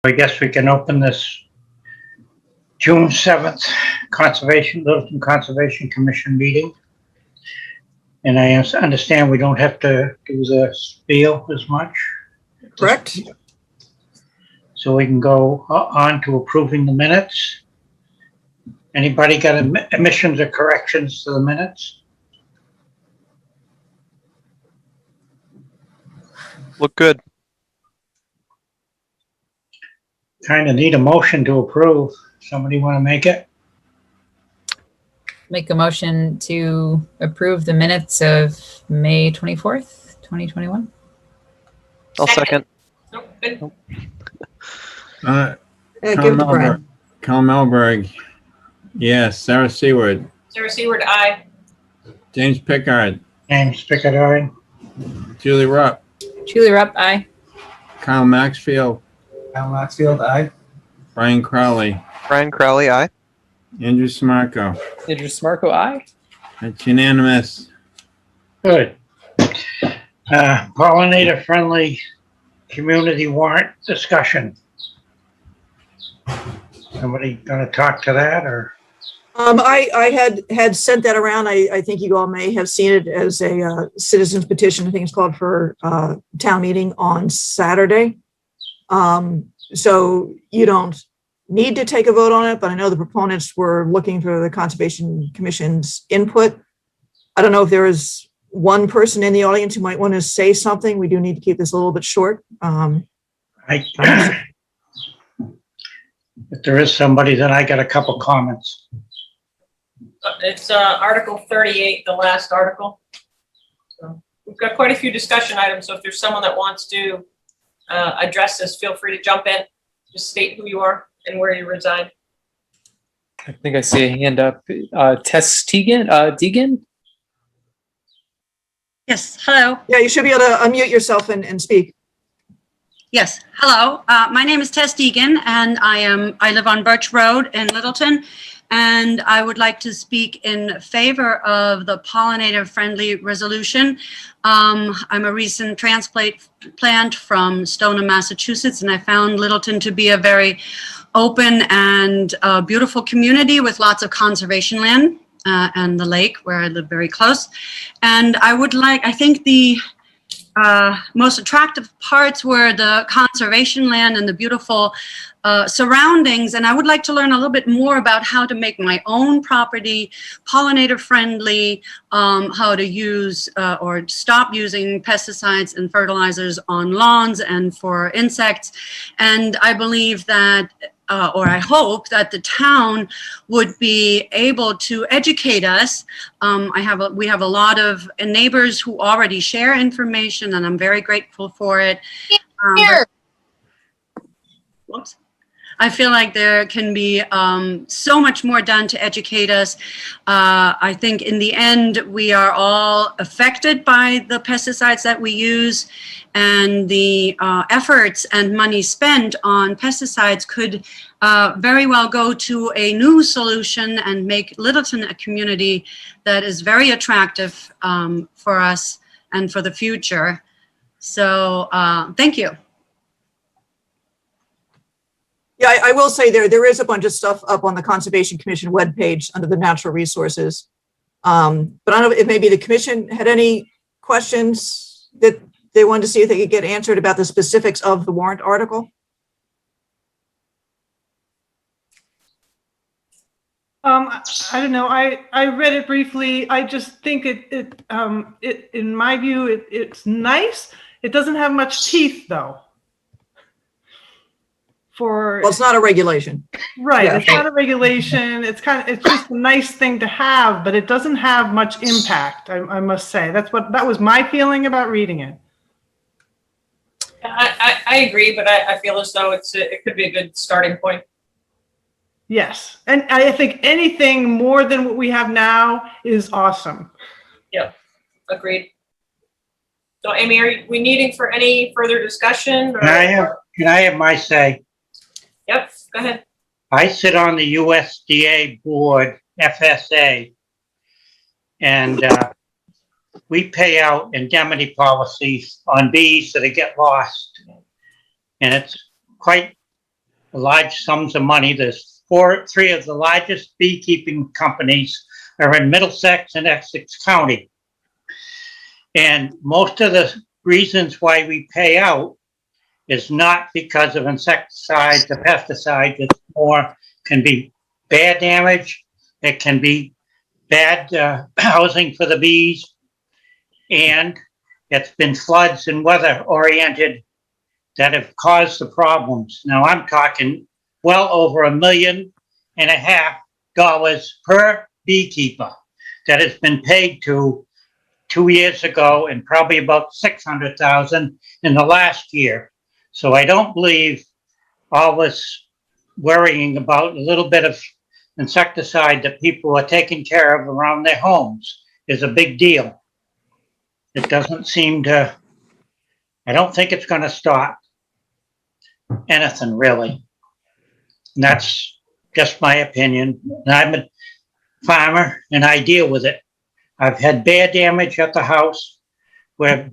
I guess we can open this June 7th Littleton Conservation Commission meeting. And I understand we don't have to do the spiel as much. Correct. So we can go on to approving the minutes. Anybody got omissions or corrections to the minutes? Look good. Kind of need a motion to approve. Somebody want to make it? Make a motion to approve the minutes of May 24th, 2021. I'll second. Nope, good. Give it to Brian. Cal Melberg, yes. Sarah Seward, Sarah Seward, aye. James Pickard, James Pickard, aye. Julie Rupp, Julie Rupp, aye. Kyle Maxfield, Al Maxfield, aye. Brian Crowley, Brian Crowley, aye. Andrew Smarco. Andrew Smarco, aye. It's unanimous. Good. Pollinator-friendly community warrant discussion. Somebody going to talk to that, or? I had sent that around. I think you all may have seen it as a citizen's petition. I think it's called for town meeting on Saturday. So you don't need to take a vote on it, but I know the proponents were looking for the Conservation Commission's input. I don't know if there is one person in the audience who might want to say something. We do need to keep this a little bit short. If there is somebody, then I got a couple comments. It's Article 38, the last article. So we've got quite a few discussion items, so if there's someone that wants to address this, feel free to jump in. Just state who you are and where you reside. I think I see a hand up. Tess Deegan? Yes, hello. Yeah, you should be able to unmute yourself and speak. Yes, hello. My name is Tess Deegan, and I live on Birch Road in Littleton, and I would like to speak in favor of the pollinator-friendly resolution. I'm a recent transplant from Stoneham, Massachusetts, and I found Littleton to be a very open and beautiful community with lots of conservation land and the lake where I live very close. And I think the most attractive parts were the conservation land and the beautiful surroundings. And I would like to learn a little bit more about how to make my own property pollinator friendly, how to use or stop using pesticides and fertilizers on lawns and for insects. And I believe that or I hope that the town would be able to educate us. We have a lot of neighbors who already share information, and I'm very grateful for it. Whoops. I feel like there can be so much more done to educate us. I think in the end, we are all affected by the pesticides that we use, and the efforts and money spent on pesticides could very well go to a new solution and make Littleton a community that is very attractive for us and for the future. So thank you. Yeah, I will say there is a bunch of stuff up on the Conservation Commission webpage under the natural resources. But I don't know if maybe the commission had any questions that they wanted to see if they could get answered about the specifics of the warrant article. I don't know. I read it briefly. I just think it in my view, it's nice. It doesn't have much teeth though. Well, it's not a regulation. Right. Yeah. It's not a regulation. It's just a nice thing to have, but it doesn't have much impact. I must say that was my feeling about reading it. I agree, but I feel as though it could be a good starting point. Yes, and I think anything more than what we have now is awesome. Yeah, agreed. So, Amy, are we needing for any further discussion? Or, Can I have my say? Yep, go ahead. I sit on the USDA board, FSA, and we pay out indemnity policies on bees that get lost. And it's quite large sums of money. There's three of the largest beekeeping companies are in Middlesex and Essex County. And most of the reasons why we pay out is not because of insecticides or pesticides. It's more, can be bad damage. It can be bad housing for the bees. And it's been floods and weather oriented that have caused the problems. Now I'm talking well over $1.5 million per beekeeper that has been paid to 2 years ago, and probably about 600,000 in the last year. So I don't believe all this worrying about a little bit of insecticide that people are taking care of around their homes is a big deal. It doesn't seem to, I don't think it's going to stop anything really. And that's just my opinion. And I'm a farmer and I deal with it. I've had bear damage at the house where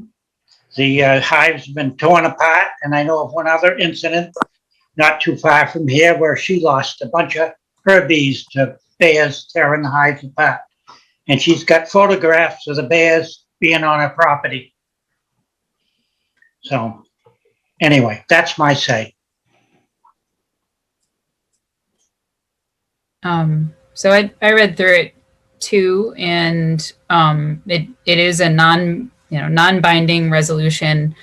the hives have been torn apart. And I know of one other incident not too far from here where she lost a bunch of her bees to bears tearing the hives apart. And she's got photographs of the bears being on her property. So anyway, that's my say. So I read through it too, and it is a non-binding resolution.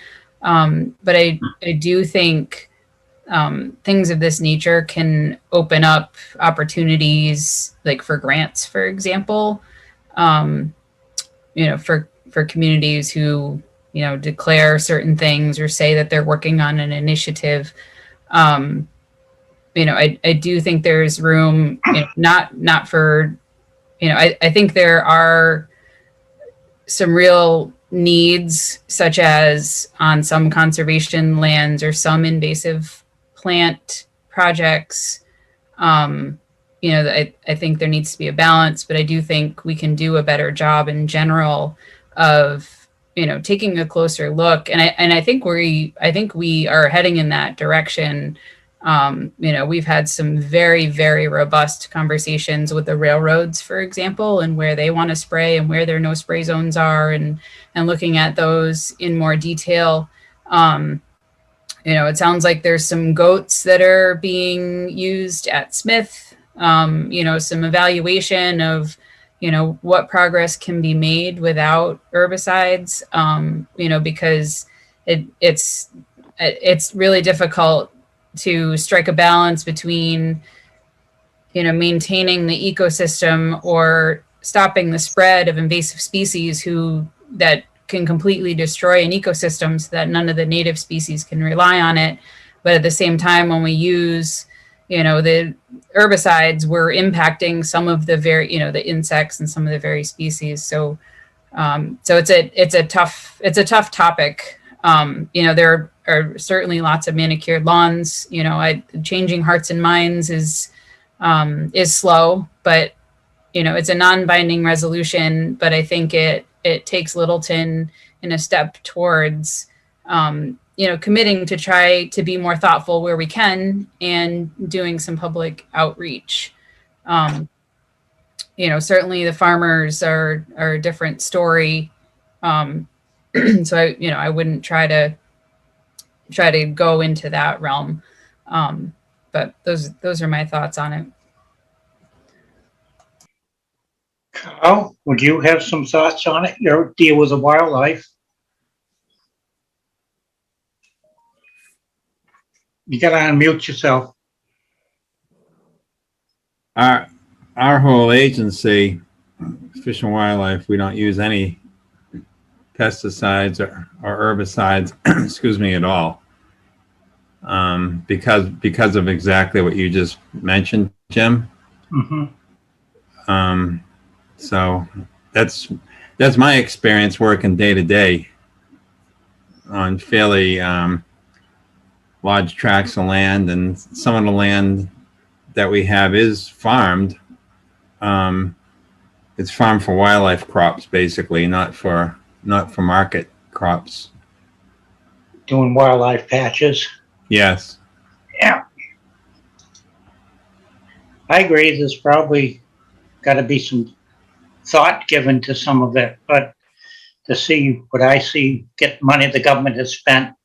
But I do think things of this nature can open up opportunities, like for grants, for example, for communities who, declare certain things or say that they're working on an initiative. I do think there's room, not for, I think there are some real needs, such as on some conservation lands or some invasive plant projects. I think there needs to be a balance, but I do think we can do a better job in general of, taking a closer look. And I think we are heading in that direction. We've had some very, very robust conversations with the railroads, for example, and where they want to spray and where their no spray zones are, and looking at those in more detail. It sounds like there's some goats that are being used at Smith, some evaluation of, what progress can be made without herbicides, because it's really difficult to strike a balance between, maintaining the ecosystem or stopping the spread of invasive species that can completely destroy an ecosystem so that none of the native species can rely on it. But at the same time, when we use, the herbicides, we're impacting some of the the insects and some of the very species. So it's a tough topic. There are certainly lots of manicured lawns. Changing hearts and minds is slow, but it's a non-binding resolution. But I think it takes Littleton in a step towards committing to try to be more thoughtful where we can and doing some public outreach. Certainly the farmers are a different story. So I wouldn't try to go into that realm. But those are my thoughts on it. Carl, would you have some thoughts on it? Your deal with the wildlife. You gotta unmute yourself. Our whole agency, Fish and Wildlife, we don't use any pesticides or herbicides, excuse me, at all. Because of exactly what you just mentioned, Jim. Mm-hmm. So that's my experience working day to day on fairly large tracts of land, and some of the land that we have is farmed. It's farmed for wildlife crops, basically, not for market crops. Doing wildlife patches. Yes. Yeah. I agree, there's probably gotta be some thought given to some of it, but to see what I see, get money the government has spent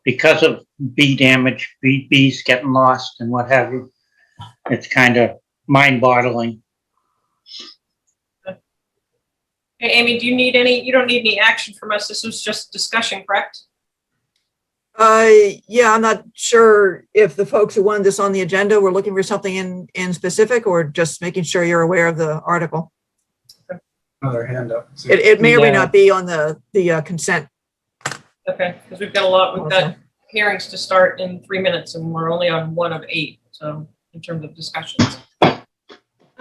because of bee damage, bees getting lost and what have you, it's kind of mind-boggling. Hey, Amy, do you need any, you don't need any action from us. This was just discussion, correct? Yeah, I'm not sure if the folks who wanted this on the agenda were looking for something in specific or just making sure you're aware of the article. Another hand up. It may or may Yeah. not be on the consent. Okay, because we've got a lot, we've Also. got hearings to start in 3 minutes and we're only on 1 of 8, so in terms of discussions.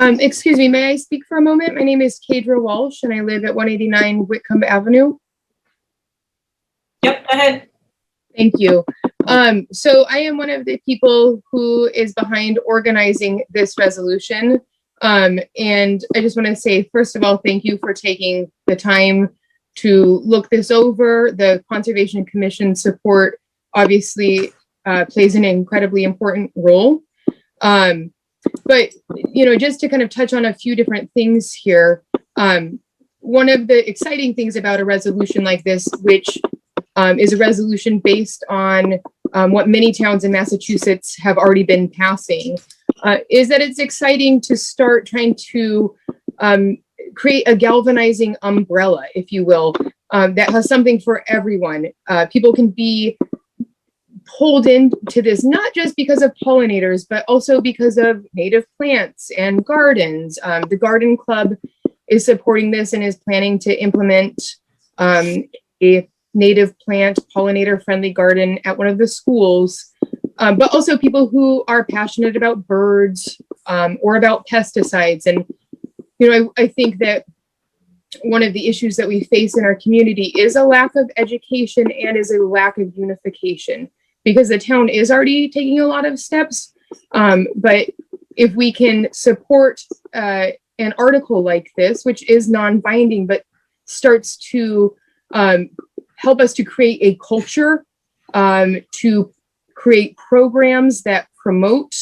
Excuse me, may I speak for a moment? My name is Kadra Walsh and I live at 189 Whitcomb Avenue. Yep, go ahead. Thank you. So I am one of the people who is behind organizing this resolution. And I just want to say, first of all, thank you for taking the time to look this over. The Conservation Commission support obviously plays an incredibly important role. But, you know, just to kind of touch on a few different things here, one of the exciting things about a resolution like this, which is a resolution based on what many towns in Massachusetts have already been passing, is that it's exciting to start trying to create a galvanizing umbrella, if you will, that has something for everyone. People can be pulled into this, not just because of pollinators, but also because of native plants and gardens. The Garden Club is supporting this and is planning to implement a native plant pollinator friendly garden at one of the schools, but also people who are passionate about birds or about pesticides. And, you know, I think that one of the issues that we face in our community is a lack of education and is a lack of unification, because the town is already taking a lot of steps. But if we can support an article like this, which is non-binding, but starts to help us to create a culture, to create programs that promote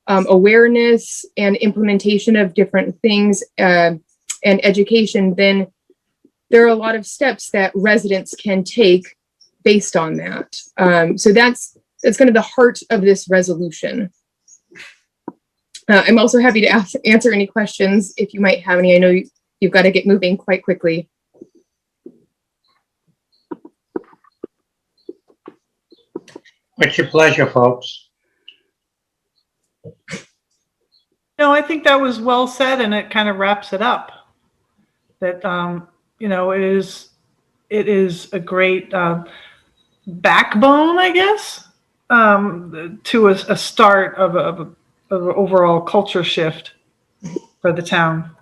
awareness and implementation of different things and education, then there are a lot of steps that residents can take based on that. So that's kind of the heart of this resolution. I'm also happy to answer any questions if you might have any. I know you've got to get moving quite quickly. What's your pleasure, folks? No, I think that was well said, and it kind of wraps it up. That you know, it is a great backbone, I guess, to a start of an overall culture shift for the town.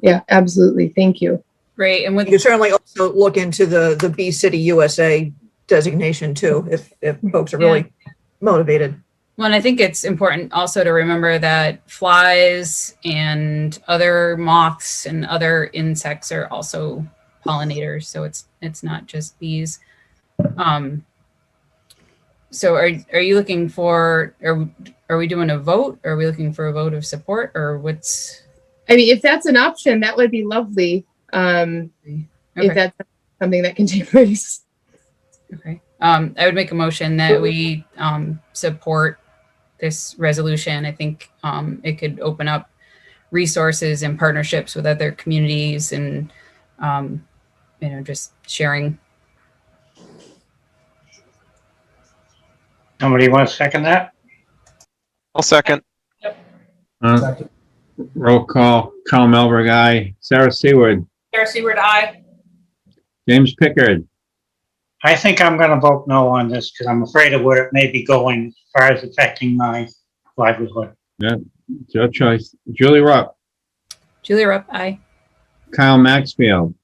Yeah, absolutely. Thank you. Great. And You with can certainly also look into the Bee City USA designation too, if folks are really motivated. Well, and I think it's important also to remember that flies and other moths and other insects are also pollinators. So it's not just bees. So are you looking for, are we doing a vote? Are we looking for a vote of support, or what's? I mean, if that's an option, that would be lovely. If that's something that can take place. Okay. I would make a motion that we support this resolution. I think it could open up resources and partnerships with other communities and, you know, just sharing. Somebody want to second that? I'll second. Second. Roll call, Carl Melberg, aye. Sarah Seward, Sarah Seward, aye. James Pickard, I think I'm going to vote no on this because I'm afraid of where it may be going as far as affecting my livelihood. it's your choice. Julie Rupp, Julia Rupp, aye. Kyle Maxfield,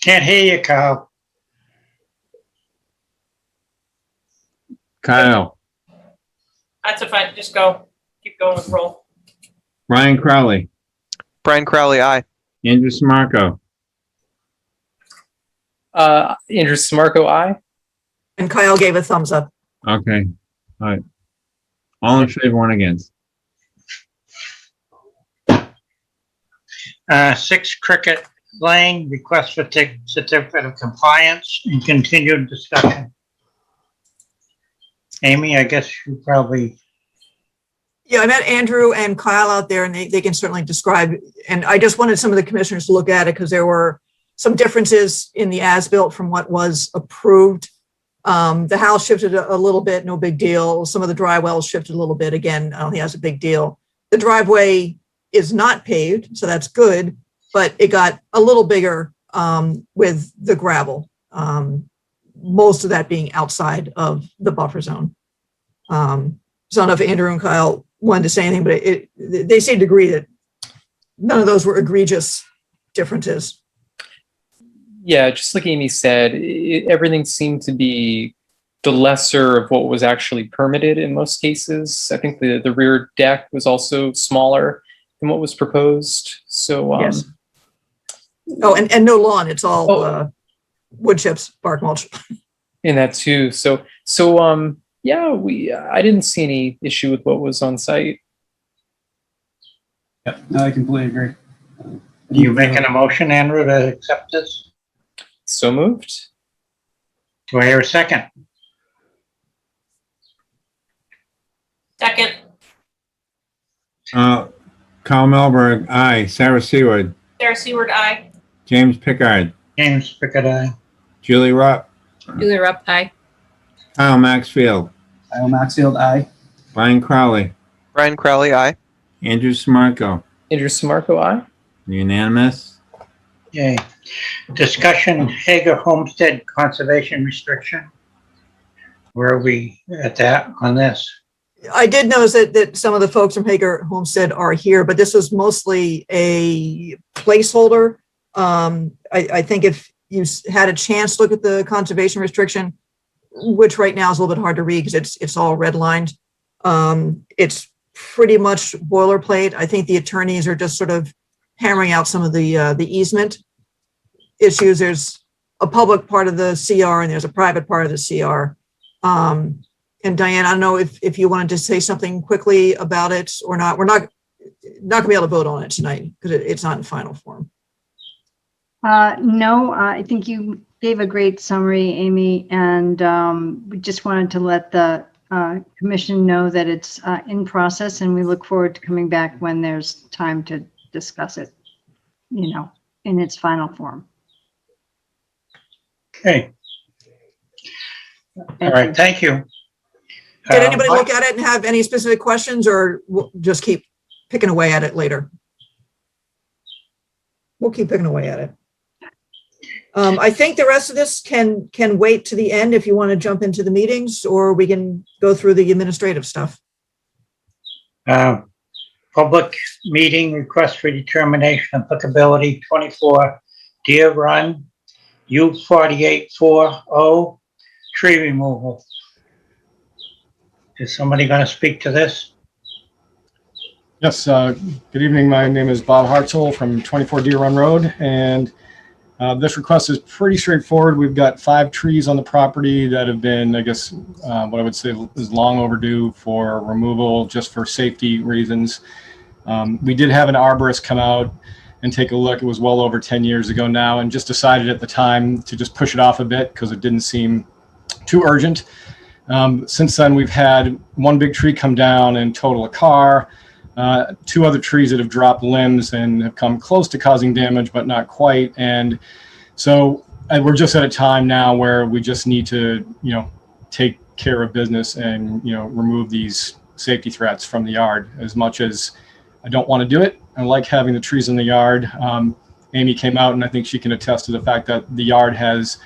Can't hear you, Kyle. Kyle, That's a fine, just go. Keep going with roll. Brian Crowley, Brian Crowley, aye. Andrew Smarco, Andrew Smarco, aye. And Kyle gave a thumbs up. Okay, all right. All in favor, one against. 6 Cricket Lane, request for certificate of compliance and continued discussion. Amy, I guess you probably, Yeah, I met Andrew and Kyle out there and they can certainly describe, and I just wanted some of the commissioners to look at it because there were some differences in the as-built from what was approved. The house shifted a little bit, no big deal. Some of the dry wells shifted a little bit. Again, I don't think that's a big deal. The driveway is not paved, so that's good, but it got a little bigger with the gravel. Most of that being outside of the buffer zone. So I don't know if Andrew and Kyle wanted to say anything, but they seemed to agree that none of those were egregious differences. Yeah, just like Amy said, everything seemed to be the lesser of what was actually permitted in most cases. I think the rear deck was also smaller than what was proposed. So, Yes. Oh, and no lawn. It's all wood chips, bark mulch. in that too. So, yeah, I didn't see any issue with what was on site. Yep, no, I completely agree. you making a motion, Andrew, to accept this? So moved. Do I hear a second? Second, Kyle Melberg, aye. Sarah Seward, Sarah Seward, aye. James Pickard, James Pickett, aye. Julie Rupp, Julie Rupp, aye. Kyle Maxfield, Kyle Maxfield, aye. Brian Crowley, Brian Crowley, aye. Andrew Smarko. Andrew Samarco, aye. Unanimous. Okay. Discussion Hager Homestead Conservation Restriction. Where are we at that on this? I did notice that some of the folks from Hager Homestead are here, but this was mostly a placeholder. I think if you had a chance to look at the conservation restriction, which right now is a little bit hard to read because it's all redlined. It's pretty much boilerplate. I think the attorneys are just sort of hammering out some of the easement issues. There's a public part of the CR and there's a private part of the CR. And Diane, I don't know if you wanted to say something quickly about it or not. We're not gonna be able to vote on it tonight because it's not in final form. No, I think you gave a great summary, Amy, and we just wanted to let the commission know that it's in process, and we look forward to coming back when there's time to discuss it, you know, in its final form. Okay. All right, thank you. Did anybody look at it and have any specific questions, or we'll just keep picking away at it later? We'll keep picking away at it. I think the rest of this can wait to the end if you want to jump into the meetings, or we can go through the administrative stuff. Public meeting request for determination applicability 24 Deer Run, U4840, tree removal. Is somebody going to speak to this? Yes, good evening. My name is Bob Hartzell from 24 Deer Run Road, and this request is pretty straightforward. We've got 5 trees on the property that have been, I guess, what I would say is long overdue for removal just for safety reasons. We did have an arborist come out and take a look. It was well over 10 years ago now, and just decided at the time to just push it off a bit because it didn't seem too urgent. Since then, we've had one big tree come down and total a car, 2 other trees that have dropped limbs and have come close to causing damage, but not quite. And so we're just at a time now where we just need to, you know, take care of business and, you know, remove these safety threats from the yard. As much as I don't want to do it, I like having the trees in the yard. Amy came out, and I think she can attest to the fact that the yard has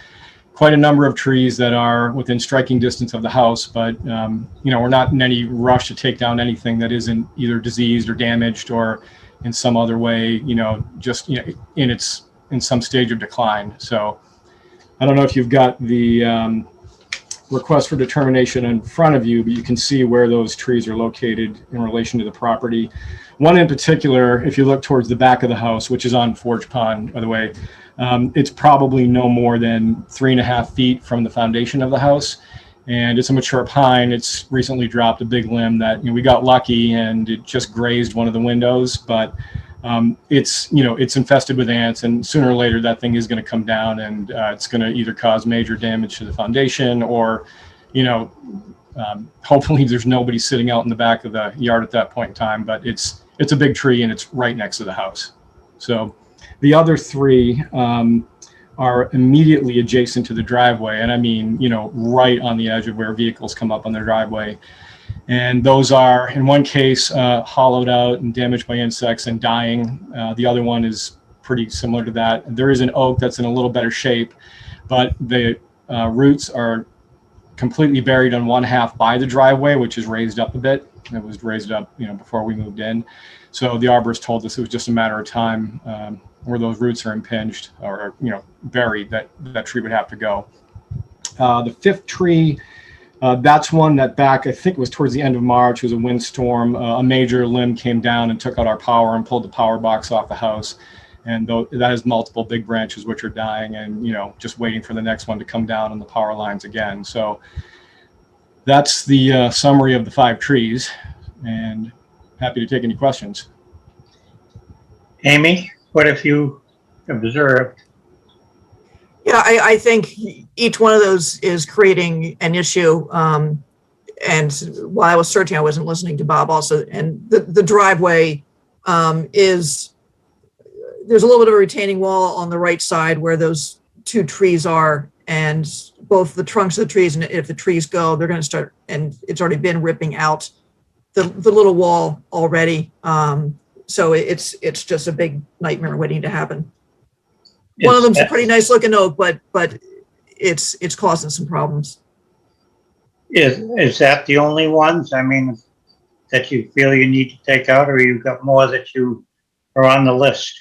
quite a number of trees that are within striking distance of the house, but you know, we're not in any rush to take down anything that isn't either diseased or damaged or in some other way, you know, just, you know, in some stage of decline. So I don't know if you've got the request for determination in front of you, but you can see where those trees are located in relation to the property. One in particular, if you look towards the back of the house, which is on Forge Pond, by the way, it's probably no more than 3.5 feet from the foundation of the house. And it's a mature pine. It's recently dropped a big limb that, we got lucky and it just grazed one of the windows, but it's infested with ants, and sooner or later that thing is going to come down, and it's going to either cause major damage to the foundation, or hopefully there's nobody sitting out in the back of the yard at that point in time. But it's a big tree and it's right next to the house. So the other three are immediately adjacent to the driveway, and I mean, right on the edge of where vehicles come up on their driveway. And those are, in one case, hollowed out and damaged by insects and dying. The other one is pretty similar to that. There is an oak that's in a little better shape, but the roots are completely buried on one half by the driveway, which is raised up a bit. It was raised up, before we moved in. So the arborist told us it was just a matter of time where those roots are impinged or, buried, that tree would have to go. The fifth tree, that's one that back, I think it was towards the end of March, it was a windstorm. A major limb came down and took out our power and pulled the power box off the house. And that has multiple big branches which are dying, and just waiting for the next one to come down on the power lines again. So that's the summary of the 5 trees, and happy to take any questions. Amy, what have you observed? Yeah, I think each one of those is creating an issue. And while I was searching, I wasn't listening to Bob also. And the driveway there's a little bit of a retaining wall on the right side where those 2 trees are, and both the trunks of the trees, and if the trees go, they're going to start, and it's already been ripping out the little wall already. So it's just a big nightmare waiting to happen. One of them's a pretty nice looking oak, but it's causing some problems. Is that the only ones, that you feel you need to take out, or you've got more that you are on the list?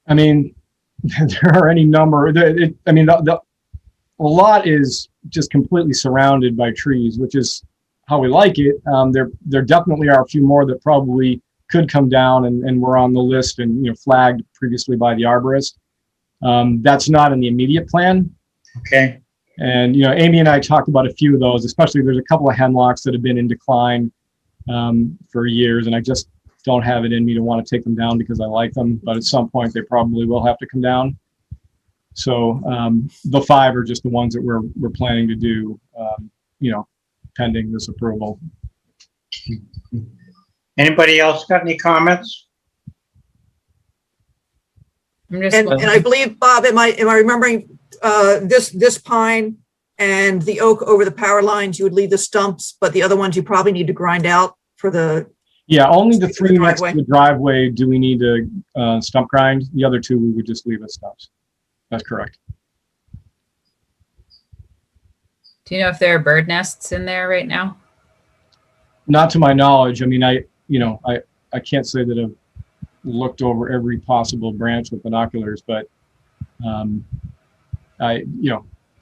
There are any number. A lot is just completely surrounded by trees, which is how we like it. There definitely are a few more that probably could come down and were on the list and flagged previously by the arborist. That's not in the immediate plan. Okay. And Amy and I talked about a few of those, especially there's a couple of hemlocks that have been in decline for years, and I just don't have it in me to want to take them down because I like them, but at some point they probably will have to come down. So the 5 are just the ones that we're planning to do, pending this approval. Anybody else got any comments? And I believe, Bob, am I remembering this pine and the oak over the power lines, you would leave the stumps, but the other ones you probably need to grind out for the. Yeah, only the 3 next to the driveway do we need to stump grind. The other 2 we would just leave as stumps. That's correct. Do you know if there are bird nests in there right now? Not to my knowledge. I can't say that I've looked over every possible branch with binoculars, but to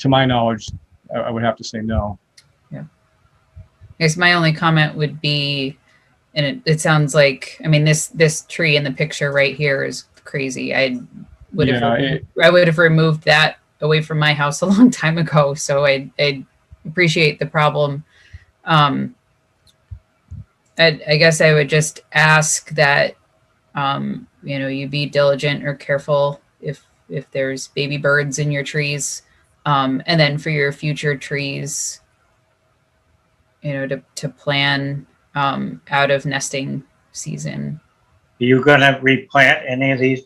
my knowledge, I would have to say no. Yeah. I guess my only comment would be, and it sounds like, this tree in the picture right here is crazy. I would have removed that away from my house a long time ago. So I appreciate the problem. I guess I would just ask that, you be diligent or careful if there's baby birds in your trees. And then for your future trees, to plan out of nesting season. Are you gonna replant any of these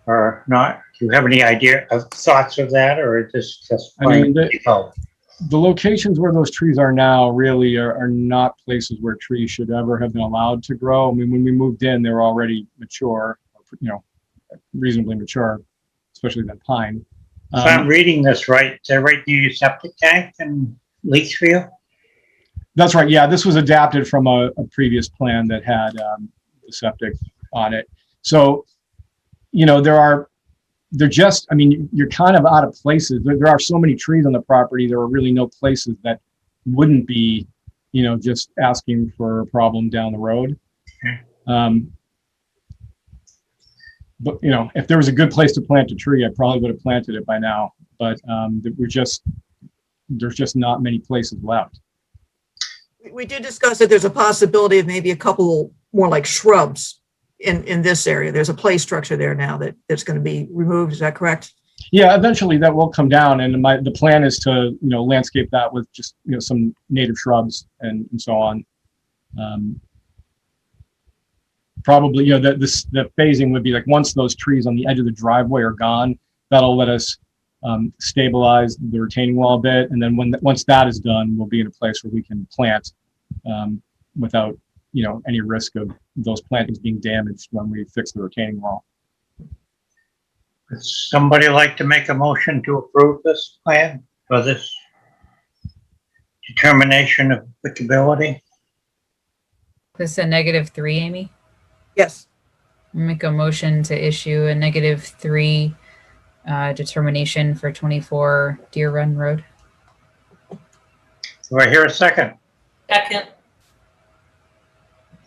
or not? Do you have any idea of thoughts of that, or just the locations where those trees are now really are not places where trees should ever have been allowed to grow. When we moved in, they were already mature, reasonably mature, especially that pine. If I'm reading this right, they're right near your septic tank in Leachfield? That's right. Yeah, this was adapted from a previous plan that had the septic on it. So, you're kind of out of places. There are so many trees on the property. There are really no places that wouldn't be, just asking for a problem down the road. But, you know, if there was a good place to plant a tree, I probably would have planted it by now. But there's just not many places left. We did discuss that there's a possibility of maybe a couple more like shrubs in this area. There's a play structure there now that's going to be removed. Is that correct? Yeah, eventually that will come down, and the plan is to, you know, landscape that with just, you know, some native shrubs and so on. Probably, you know, the phasing would be like once those trees on the edge of the driveway are gone, that'll let us stabilize the retaining wall a bit, and then once that is done, we'll be in a place where we can plant without, you know, any risk of those plantings being damaged when we fix the retaining wall. Would somebody like to make a motion to approve this plan for this determination of applicability? This is a -3, Amy? Yes. Make a motion to issue a -3 determination for 24 Deer Run Road. Do I hear a second? Second.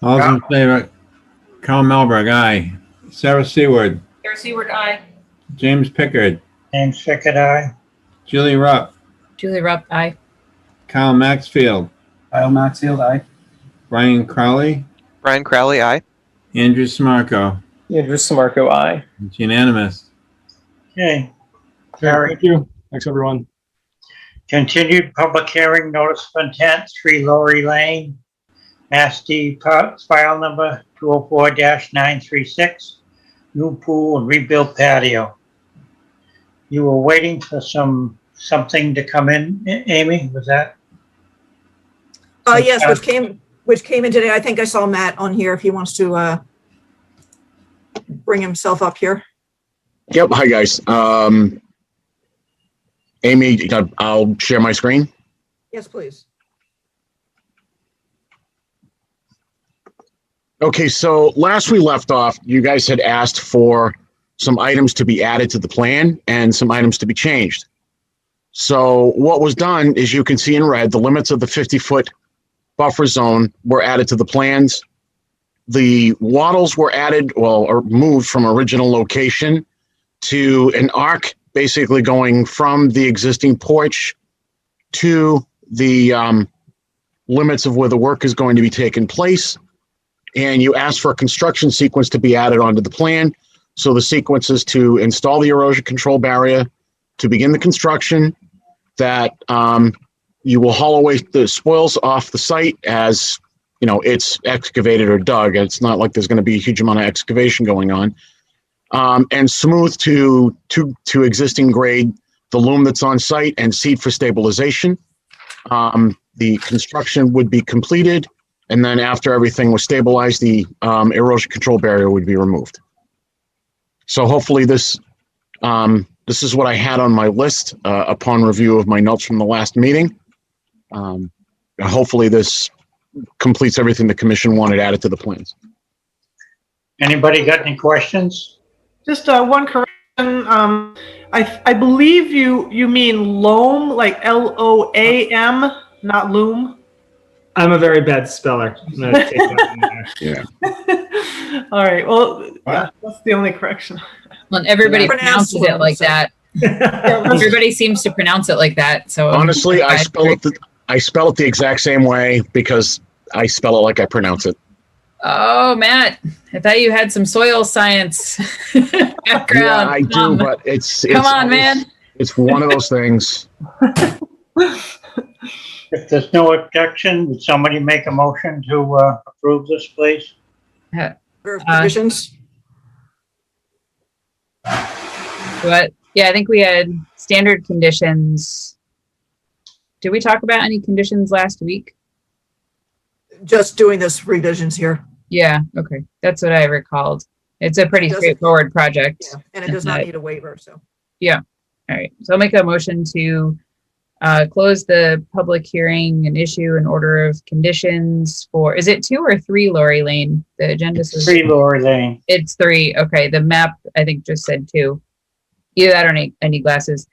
All those in favor, Carl Melberg, aye. Sarah Seward, Sarah Seward, aye. James Pickard, James Fickett, aye. Julie Rupp, Julie Rupp, aye. Kyle Maxfield, Kyle Maxfield, aye. Brian Crowley, Brian Crowley, aye. Andrew Smarko. Andrew Samarco, aye. It's unanimous. Okay. Thank you. Thanks, everyone. Continued public hearing, notice of intent, 3 Laurie Lane, Mass D file number 204-936, new pool and rebuilt patio. You were waiting for something to come in, Amy, was that? Yes, which came in today. I think I saw Matt on here if he wants to bring himself up here. Yep. Hi, guys. Amy, I'll share my screen. Yes, please. Okay, so last we left off, you guys had asked for some items to be added to the plan and some items to be changed. So what was done is, you can see in red, the limits of the 50-foot buffer zone were added to the plans. The wattles were added, or moved from original location to an arc, basically going from the existing porch to the limits of where the work is going to be taking place. And you asked for a construction sequence to be added onto the plan. So the sequence is to install the erosion control barrier, to begin the construction, that you will haul away the spoils off the site as, you know, it's excavated or dug. It's not like there's going to be a huge amount of excavation going on. And smooth to existing grade the loom that's on site and seed for stabilization. The construction would be completed, and then after everything was stabilized, the erosion control barrier would be removed. So hopefully this is what I had on my list upon review of my notes from the last meeting. Hopefully this completes everything the commission wanted added to the plans. Anybody got any questions? Just one correction. I believe you mean loam, like LOAM, not loom. I'm a very bad speller. I'm gonna take that in there. Yeah. All right. Well, yeah, that's the only correction. Well, everybody Yeah. pronounces it like that. Everybody seems to pronounce it like that. So Honestly, I spell it the exact same way because I spell it like I pronounce it. Oh, Matt, I thought you had some soil science background. Yeah, I do, but it's Come on, man. It's one of those things. If there's no objection, would somebody make a motion to approve this, please? Order of conditions. What? Yeah, I think we had standard conditions. Did we talk about any conditions last week? Just doing this revisions here. Yeah, okay. That's what I recalled. It's a pretty Does it- straightforward project. Yeah, and it does not need a waiver, so. Yeah. All right. So I'll make a motion to close the public hearing and issue an order of conditions for, is it 2 or 3 Laurie Lane? The agenda says 3 Laurie Lane. it's 3. Okay. The map, I think, just said 2. Either that or I need glasses.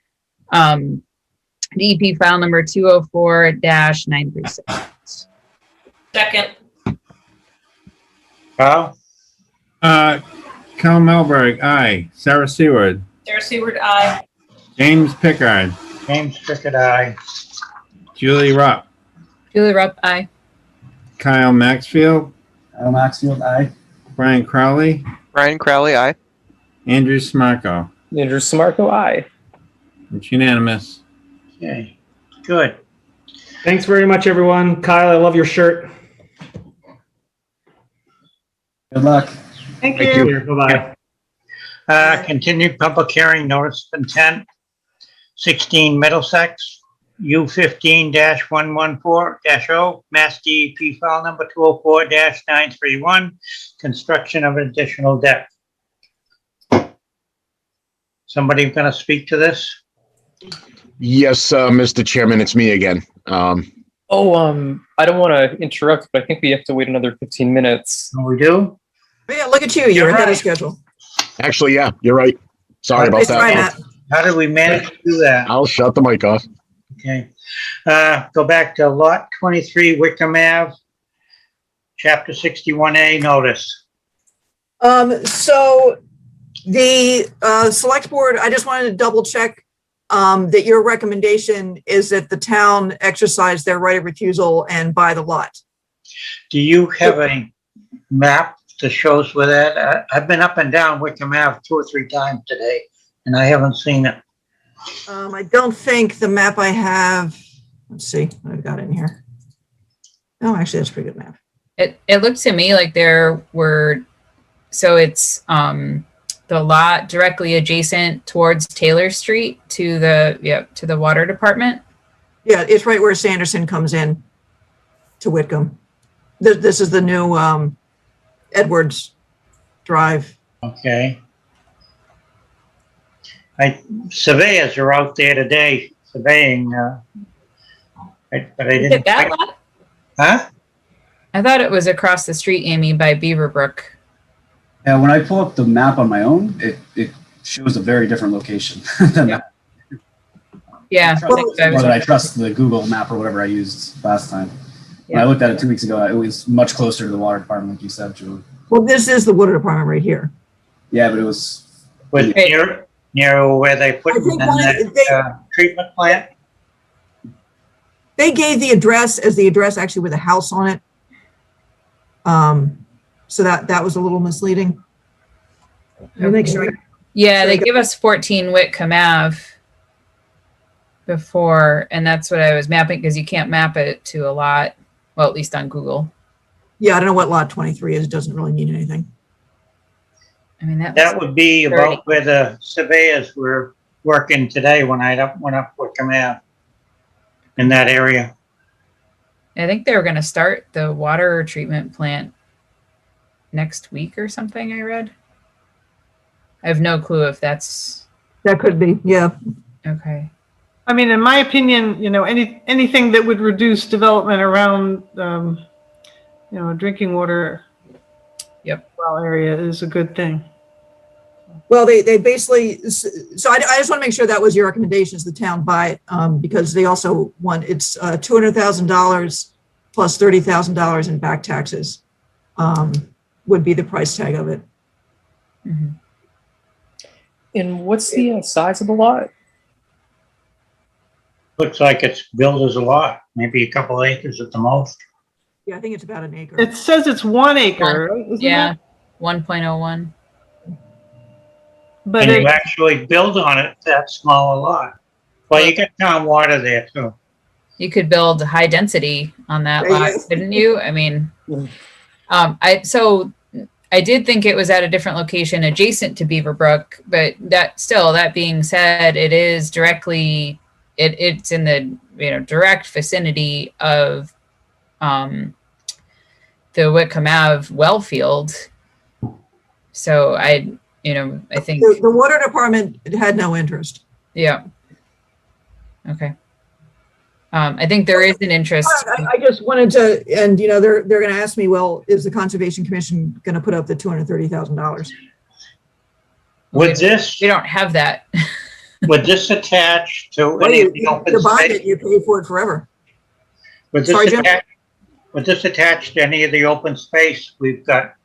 DEP file number 204-936. Second. Carl? Cal Melberg, aye. Sarah Seward, Sarah Seward, aye. James Pickard, James Pickett, aye. Julie Rupp, Julie Rupp, aye. Kyle Maxfield, Kyle Maxfield, aye. Brian Crowley, Brian Crowley, aye. Andrew Smarko. Andrew Samarco, aye. It's unanimous. Okay, good. Thanks very much, everyone. Kyle, I love your shirt. Good luck. Thank Thank you. Bye-bye. Continued public hearing, notice of intent, 16 Middlesex, U15-114-0, Mass DEP file number 204-931, construction of an additional deck. Somebody gonna speak to this? Yes, Mr. Chairman, it's me again. I don't want to interrupt, but I think we have to wait another 15 minutes. Oh, we do? Yeah, look at you. You're ahead of schedule. Actually, yeah, you're right. Sorry about Nice try, that. Matt. How did we manage to do that? I'll shut the mic off. Okay. Go back to lot 23 Wickham Ave, chapter 61A notice. So the select board, I just wanted to double check that your recommendation is that the town exercise their right of refusal and buy the lot. Do you have a map that shows where that? I've been up and down Wickham Ave 2 or 3 times today, and I haven't seen it. I don't think the map I have, let's see what I've got in here. Oh, actually, that's a pretty good map. It looked to me like there were, so it's the lot directly adjacent towards Taylor Street to the water department. Yeah, it's right where Sanderson comes in to Whitcomb. This is the new Edwards Drive. Okay. Surveyors are out there today surveying, but I Is didn't. it that lot? Huh? I thought it was across the street, Amy, by Beaverbrook. Yeah, when I pull up the map on my own, it shows a very different location than that. Yeah. More than I trust the Google map or whatever I used last time. When I looked at it 2 weeks ago, it was much closer to the water department, like you said, Julie. Well, this is the water department right here. Yeah, but it was. With near where they put I think in one of that treatment plant? They gave the address as the address actually with a house on it. So that was a little misleading. I'll make sure. Yeah, they give us 14 Whitcomb Ave before, and that's what I was mapping because you can't map it to a lot. Well, at least on Google. Yeah, I don't know what lot 23 is. It doesn't really mean anything. I mean, That would be about where the surveyors were working today when I went up Wickham Ave, in that area. I think they were going to start the water treatment plant next week or something, I read. I have no clue if that's... That could be, yeah. Okay. I mean, in my opinion, anything that would reduce development around, drinking water. Well, area is a good thing. Well, they basically, so I just want to make sure that was your recommendations, the town buy it, because they also want, it's $200,000 plus $30,000 in back taxes would be the price tag of it. Mm-hmm. And what's the size of the lot? Looks like it's billed as a lot, maybe a couple acres at the most. Yeah, I think it's about an acre. It says it's 1 acre. Right? Isn't Yeah, it? 1.01. But And you actually build on it, that small a lot. Well, you got town water there too. You could build high density on that lot, couldn't you? I mean, I did think it was at a different location adjacent to Beaverbrook, but that being said, it is directly, it's in the direct vicinity of the Whitcomb Ave well field. So I think the water department had no interest. Yeah. Okay. I think there is an interest. I just wanted to, and they're going to ask me, well, is the Conservation Commission going to put up the $230,000? Would this? We don't have that. Would this attach to any of the open You buy space? it, you pay for it forever. Would this attach to any of the open space we've got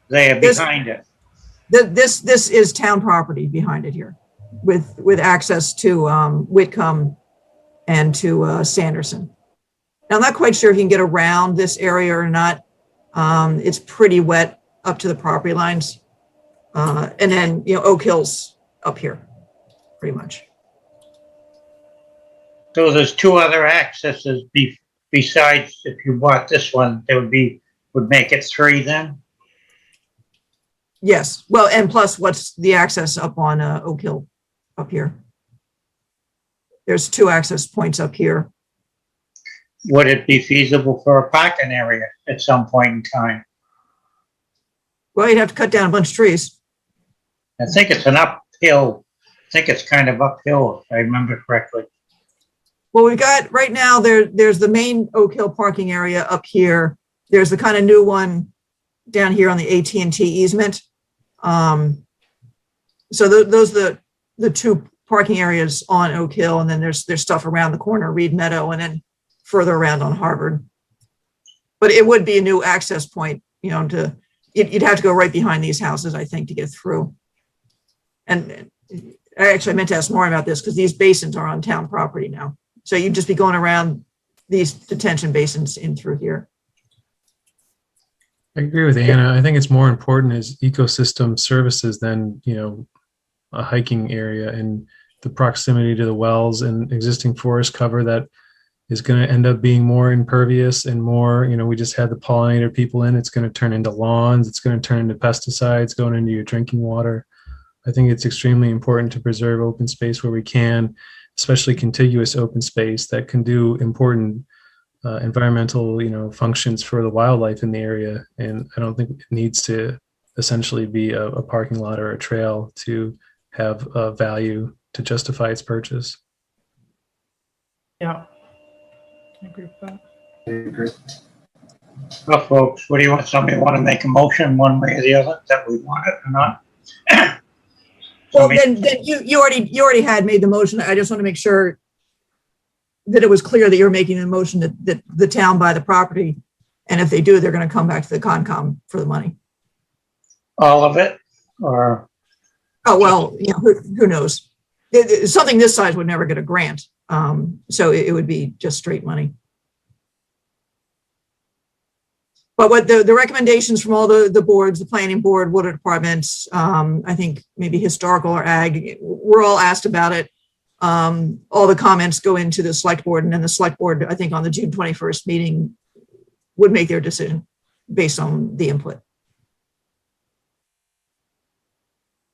They are This- behind it. This is town property behind it here with access to Whitcomb and to Sanderson. Now, I'm not quite sure if you can get around this area or not. It's pretty wet up to the property lines. And then, Oak Hill's up here, pretty much. So there's two other accesses besides if you bought this one, there would make it three then? Yes, well, and plus what's the access up on Oak Hill up here? There's two access points up here. Would it be feasible for a parking area at some point in time? Well, you'd have to cut down a bunch of trees. I think it's an uphill. I think it's kind of uphill, if I remember correctly. Well, we've got, right now, there's the main Oak Hill parking area up here. There's the kind of new one down here on the AT&T easement. So those are the two parking areas on Oak Hill, and then there's stuff around the corner, Reed Meadow, and then further around on Harvard. But it would be a new access point, you'd have to go right behind these houses, I think, to get through. And I meant to ask more about this because these basins are on town property now. So you'd just be going around these detention basins in through here. I agree with Anna. I think it's more important as ecosystem services than, a hiking area, and the proximity to the wells and existing forest cover that is going to end up being more impervious and more, we just had the pollinator people in, it's going to turn into lawns, it's going to turn into pesticides going into your drinking water. I think it's extremely important to preserve open space where we can, especially contiguous open space that can do important environmental, functions for the wildlife in the area. And I don't think it needs to essentially be a parking lot or a trail to have a value to justify its purchase. Yeah. I agree with that. I agree. Well, folks, what do you want? Somebody want to make a motion one way or the other that we want it or not? Well, then you already had made the motion. I just want to make sure that it was clear that you're making the motion that the town buy the property. And if they do, they're going to come back to the Conscom for the money. All of it, or? Oh, well, who knows? Something this size would never get a grant. So it would be just straight money. But what the recommendations from all the boards, the planning board, water departments, I think maybe historical or ag, we're all asked about it. All the comments go into the select board, and then the select board, I think on the June 21st meeting, would make their decision based on the input.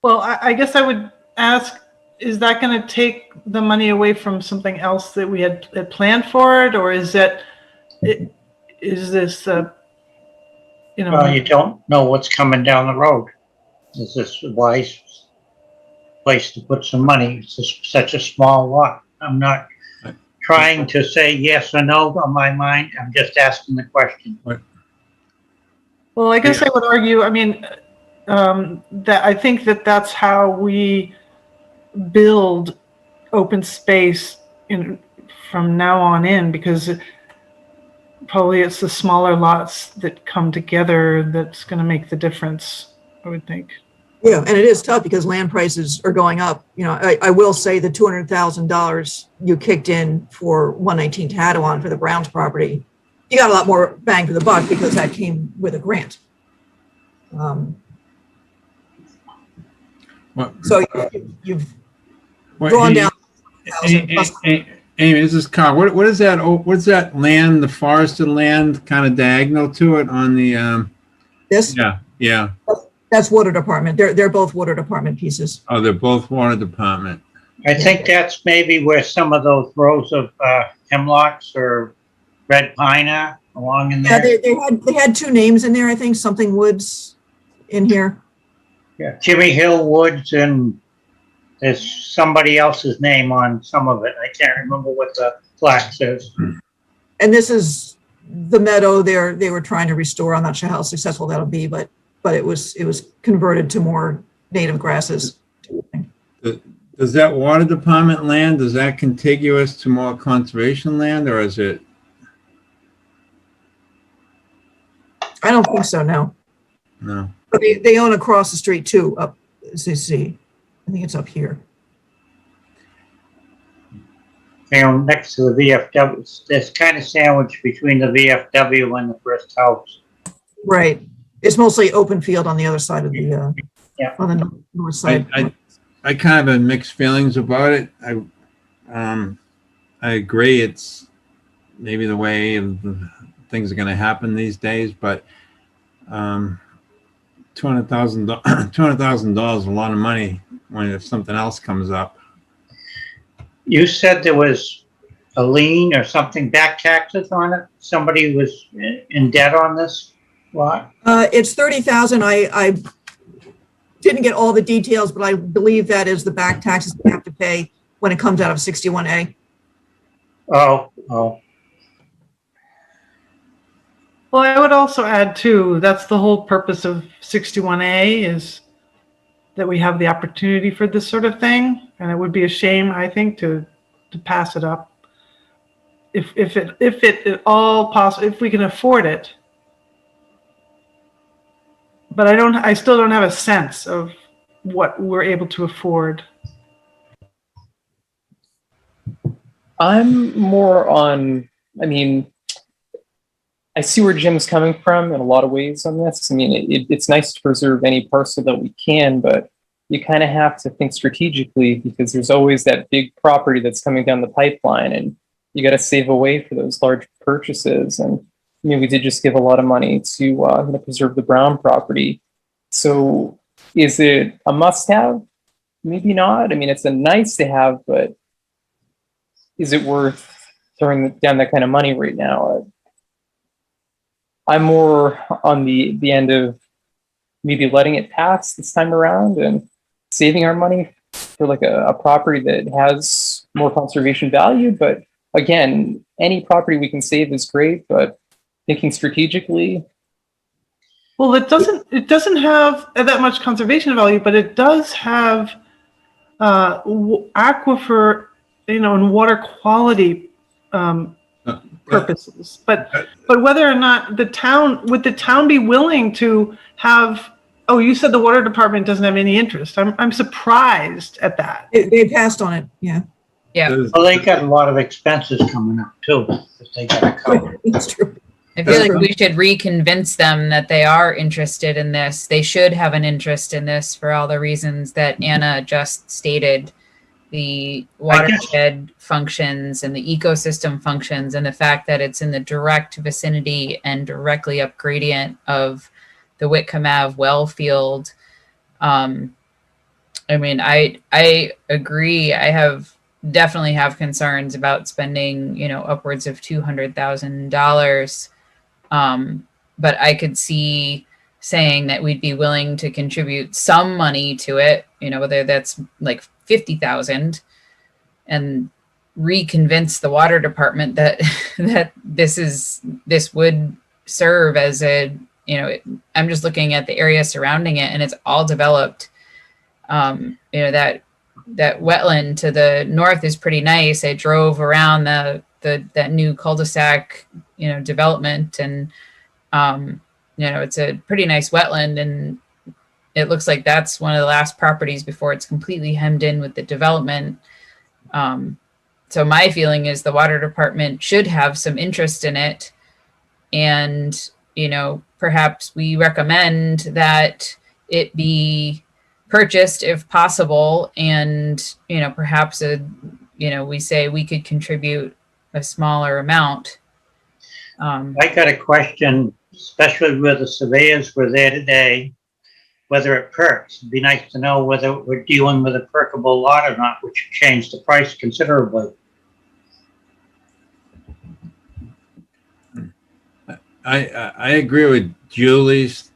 Well, I guess I would ask, is that going to take the money away from something else that we had planned for it? Or is this, Well, you don't know what's coming down the road. Is this a wise place to put some money? It's such a small lot. I'm not trying to say yes or no on my mind. I'm just asking the question. Well, I guess I would argue, that I think that's how we build open space from now on in, because probably it's the smaller lots that come together that's going to make the difference, I would think. Yeah, and it is tough because land prices are going up. I will say the $200,000 you kicked in for 119 Tadawon for the Browns property, you got a lot more bang for the buck because that came with a grant. So you've drawn down. Amy, this is Carl. What is that? What's that land? The forested land, kind of diagonal to it on the. This. Yeah. That's water department. They're both water department pieces. Oh, they're both water department. I think that's maybe where some of those rows of hemlocks or red pine are along in there. Yeah, they had two names in there. I think something Woods in here. Yeah, Jimmy Hill Woods, and there's somebody else's name on some of it. I can't remember what the plaque says. And this is the meadow they were trying to restore. I'm not sure how successful that'll be, but it was converted to more native grasses. Does that water department land, is that contiguous to more conservation land, or is it? I don't think so, no. No. But they own across the street too, up, as you see. I think it's up here. You know, next to the VFW, it's kind of sandwiched between the VFW and the first house. Right. It's mostly open field on the other side of the, Yeah. on the north side. I kind of have mixed feelings about it. I agree it's maybe the way things are going to happen these days, but $200,000 is a lot of money if something else comes up. You said there was a lien or something, back taxes on it? Somebody was in debt on this lot? It's 30,000. I didn't get all the details, but I believe that is the back taxes we have to pay when it comes out of 61A. Oh. Well, I would also add too, that's the whole purpose of 61A is that we have the opportunity for this sort of thing. And it would be a shame, I think, to pass it up. If it at all possible, if we can afford it. But I still don't have a sense of what we're able to afford. I'm more on, I mean, I see where Jim's coming from in a lot of ways on this. I mean, it's nice to preserve any parcel that we can, but you kind of have to think strategically because there's always that big property that's coming down the pipeline and you got to save away for those large purchases. And I mean, we did just give a lot of money to preserve the Brown property. So is it a must have? Maybe not. I mean, it's a nice to have, but is it worth throwing down that kind of money right now? I'm more on the end of maybe letting it pass this time around and saving our money for like a property that has more conservation value. But again, any property we can save is great, but thinking strategically. Well, it doesn't have that much conservation value, but it does have aquifer, and water quality purposes. But whether or not would the town be willing to have? Oh, you said the water department doesn't have any interest. I'm surprised at that. They passed on it. Yeah. Yeah. Well, they got a lot of expenses coming up too, that they got to cover. That's true. I feel like we should reconvince them that they are interested in this. They should have an interest in this for all the reasons that Anna just stated. The watershed functions and the ecosystem functions and the fact that it's in the direct vicinity and directly up gradient of the Whitcomb Ave well field. I mean, I agree. I definitely have concerns about spending, upwards of $200,000. But I could see saying that we'd be willing to contribute some money to it, whether that's like 50,000, and reconvince the water department that that this would serve as a, I'm just looking at the area surrounding it and it's all developed. That wetland to the north is pretty nice. I drove around that new cul-de-sac, development, and it's a pretty nice wetland, and it looks like that's one of the last properties before it's completely hemmed in with the development. So my feeling is the water department should have some interest in it, and perhaps we recommend that it be purchased if possible, and perhaps we say we could contribute a smaller amount. I got a question, especially where the surveyors were there today, whether it perks. It'd be nice to know whether we're dealing with a perkable lot or not, which changed the price considerably. I agree with Julie's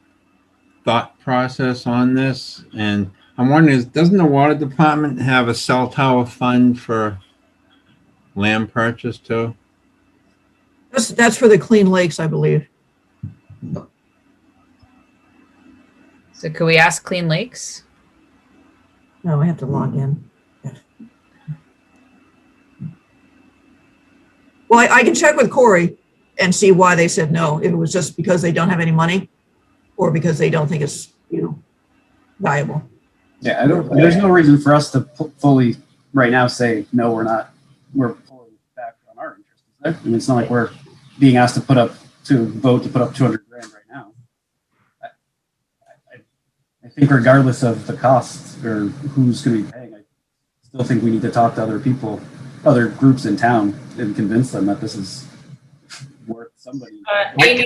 thought process on this, and I'm wondering, doesn't the water department have a cell tower fund for land purchase too? That's for the Clean Lakes, I believe. So could we ask Clean Lakes? No, I have to log in. Well, I can check with Corey and see why they said no. If it was just because they don't have any money, or because they don't think it's, valuable. Yeah, there's no reason for us to fully right now say, no, we're pulling back on our interest. Is there? I mean, it's not like we're being asked to vote to put up 200 grand right now. I think regardless of the cost or who's going to be paying, I still think we need to talk to other people, other groups in town, and convince them that this is worth somebody. Amy,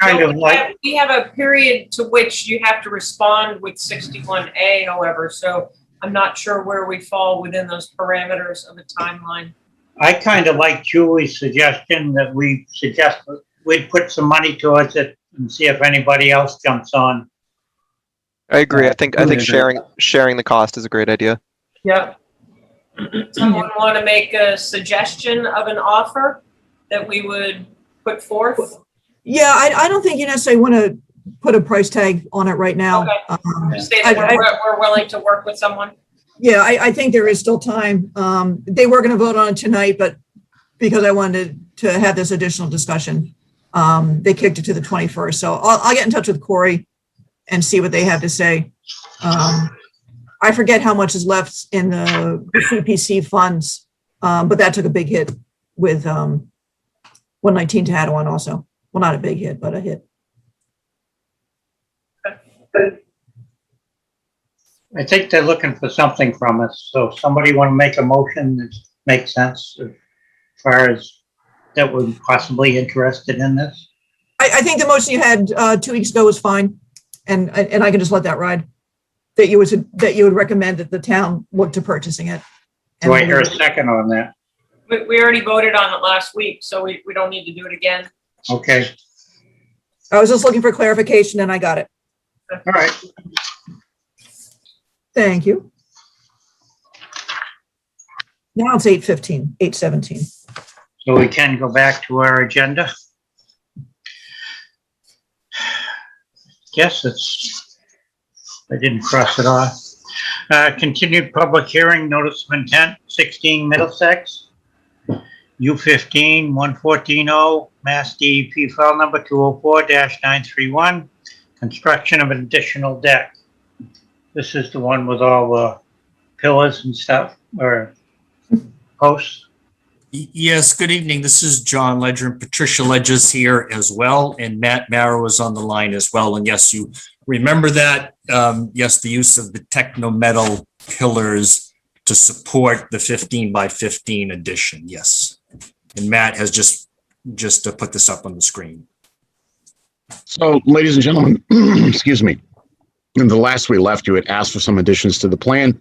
we have a period to which you have to respond with 61A, however, so I'm not sure where we fall within those parameters of a timeline. I kind of like Julie's suggestion that we'd put some money towards it and see if anybody else jumps on. I agree. I think sharing the cost is a great idea. Yep. Someone want to make a suggestion of an offer that we would put forth? Yeah, I don't think you necessarily want to put a price tag on it right now. Okay. Say that we're willing to work with someone. Yeah, I think there is still time. They were going to vote on it tonight, but because I wanted to have this additional discussion, they kicked it to the 21st. So I'll get in touch with Corey and see what they have to say. I forget how much is left in the CPC funds, but that took a big hit with 119 Tahadawan also. Well, not a big hit, but a hit. I think they're looking for something from us, so if somebody want to make a motion that makes sense as far as that would possibly interested in this. I think the motion you had 2 weeks ago was fine, and I can just let that ride. That you would recommend that the town look to purchasing it. Do I hear a second on that? We already voted on it last week, so we don't need to do it again. Okay. I was just looking for clarification and I got it. All right. Thank you. Now it's 8:15, 8:17. So we can go back to our agenda. Yes, I didn't cross it off. Continued public hearing, notice of intent, 16 Middlesex, U15-1140, Mass DEP file number 204-931, construction of an additional deck. This is the one with all the pillars and stuff, or posts. Yes, good evening. This is John Ledger, and Patricia Ledger's here as well, and Matt Marrow is on the line as well. And yes, you remember that. Yes, the use of the techno-metal pillars to support the 15 by 15 addition. Yes, and Matt has just to put this up on the screen. So, ladies and gentlemen, excuse me. In the last we left, you had asked for some additions to the plan.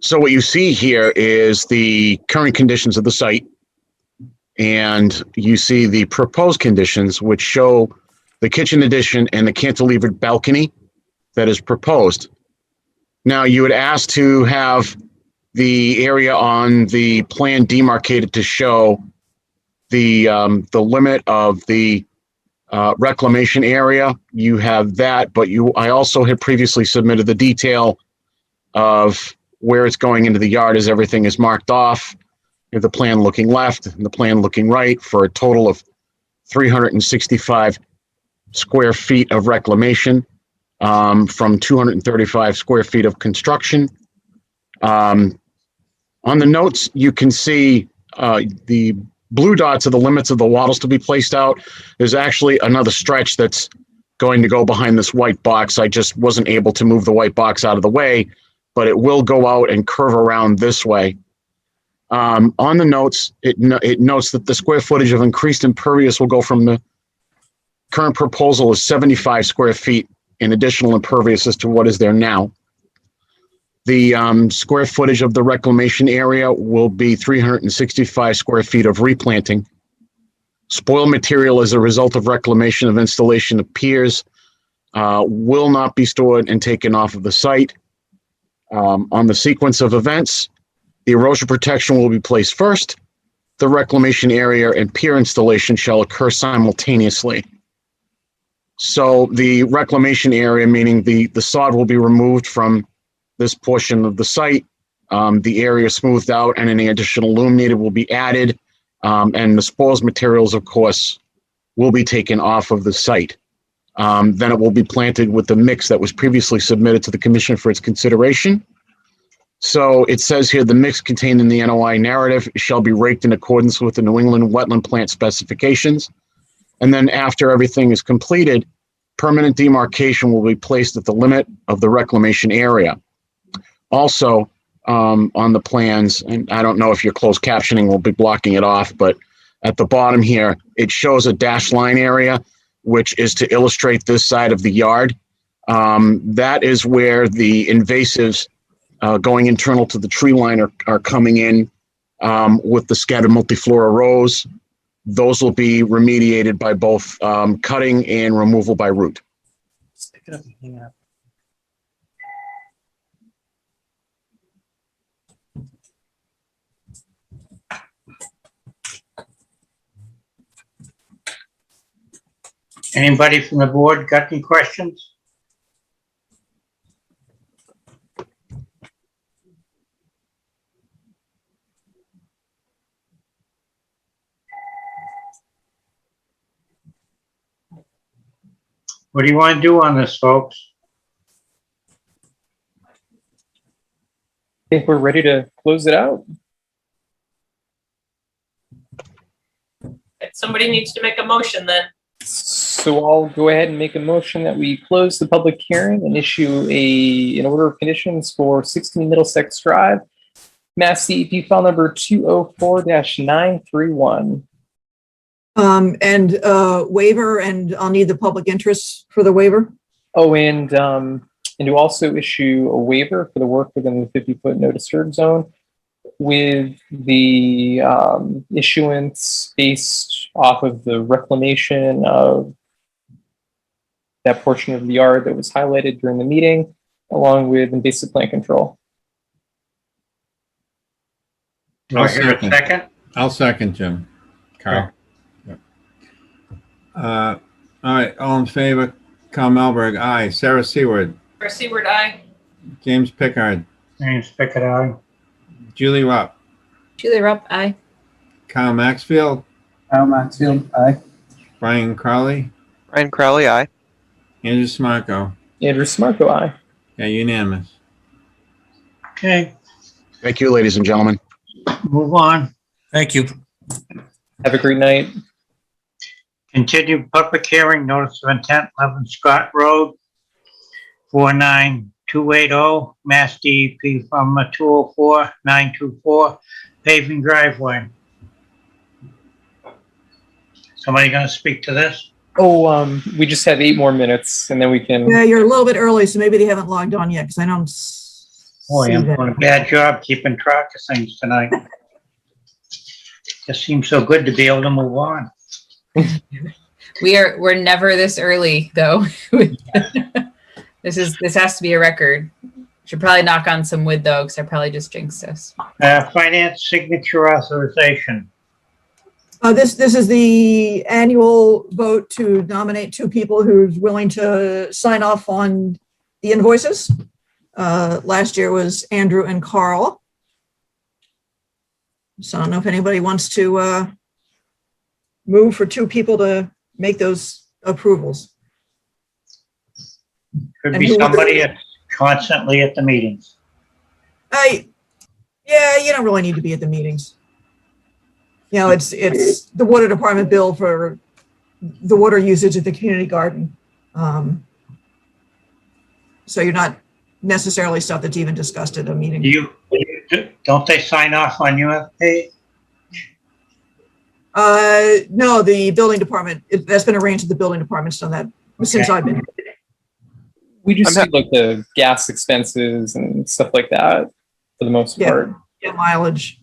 So what you see here is the current conditions of the site, and you see the proposed conditions, which show the kitchen addition and the cantilevered balcony that is proposed. Now, you would ask to have the area on the plan demarcated to show the limit of the reclamation area. You have that, but I also had previously submitted the detail of where it's going into the yard as everything is marked off. You have the plan looking left and the plan looking right for a total of 365 square feet of reclamation from 235 square feet of construction. On the notes, you can see the blue dots are the limits of the wattles to be placed out. There's actually another stretch that's going to go behind this white box. I just wasn't able to move the white box out of the way, but it will go out and curve around this way. On the notes, it notes that the square footage of increased impervious will go from the current proposal is 75 square feet in additional impervious as to what is there now. The square footage of the reclamation area will be 365 square feet of replanting. Spoil material as a result of reclamation of installation of piers will not be stored and taken off of the site. On the sequence of events, the erosion protection will be placed first. The reclamation area and pier installation shall occur simultaneously. So the reclamation area, meaning the sod will be removed from this portion of the site, the area smoothed out, and any additional loam needed will be added. And the spoils materials, of course, will be taken off of the site. Then it will be planted with the mix that was previously submitted to the commission for its consideration. So it says here, the mix contained in the NOI narrative shall be raked in accordance with the New England wetland plant specifications. And then after everything is completed, permanent demarcation will be placed at the limit of the reclamation area. Also, on the plans, and I don't know if your closed captioning will be blocking it off, but at the bottom here, it shows a dashed line area, which is to illustrate this side of the yard. That is where the invasives going internal to the tree line are coming in with the scattered multiflora rows. Those will be remediated by both cutting and removal by root. Just pick it up and hang it up. Anybody from the board got any questions? What do you want to do on this, folks? I think we're ready to close it out. Somebody needs to make a motion then. So I'll go ahead and make a motion that we close the public hearing and issue an order of conditions for 16 Middlesex Drive, Mass DEP file number 204-931. And waiver, and I'll need the public interest for the waiver. Oh, and to also issue a waiver for the work within the 50-foot no disturb zone, with the issuance based off of the reclamation of that portion of the yard that was highlighted during the meeting, along with invasive plant control. Do I hear a second? I'll second, Jim. Carl. Yep. All right, all in favor, Carl Melberg, aye. Sarah Seward, For Seaward, aye. James Pickard, James Pickett, aye. Julie Rupp, Julie Rupp, aye. Kyle Maxfield, Kyle Maxfield, aye. Brian Crowley, Ryan Crowley, aye. Andrew Smarko. Andrew Smarko, aye. Yeah, unanimous. Okay, Thank you, ladies and gentlemen. move on. Thank you. Have a great night. Continued public hearing, notice of intent, 11 Scott Road, 49280, Mass DEP from 204-924, paving driveway. Somebody gonna speak to this? Oh, we just have 8 more minutes and then we can. Yeah, you're a little bit early, so maybe they haven't logged on yet, because I don't Boy, see I'm that. doing a bad job keeping track of things tonight. Just seems so good to be able to move on. We're never this early though. This has to be a record. Should probably knock on some wood though, because I probably just jinxed us. Finance signature authorization. This is the annual vote to nominate 2 people who's willing to sign off on the invoices. Last year was Andrew and Carl. So I don't know if anybody wants to move for 2 people to make those approvals. Could And be who would somebody they- that's constantly at the meetings. Yeah, you don't really need to be at the meetings. You know, it's the water department bill for the water usage at the community garden. So you're not necessarily stuff that's even discussed at a meeting. Don't they sign off on UFP? No, the building department, that's been arranged with the building department's done that since Okay. I've been here. We just see like the gas expenses and stuff like that for the most Yeah. part. Yeah, mileage.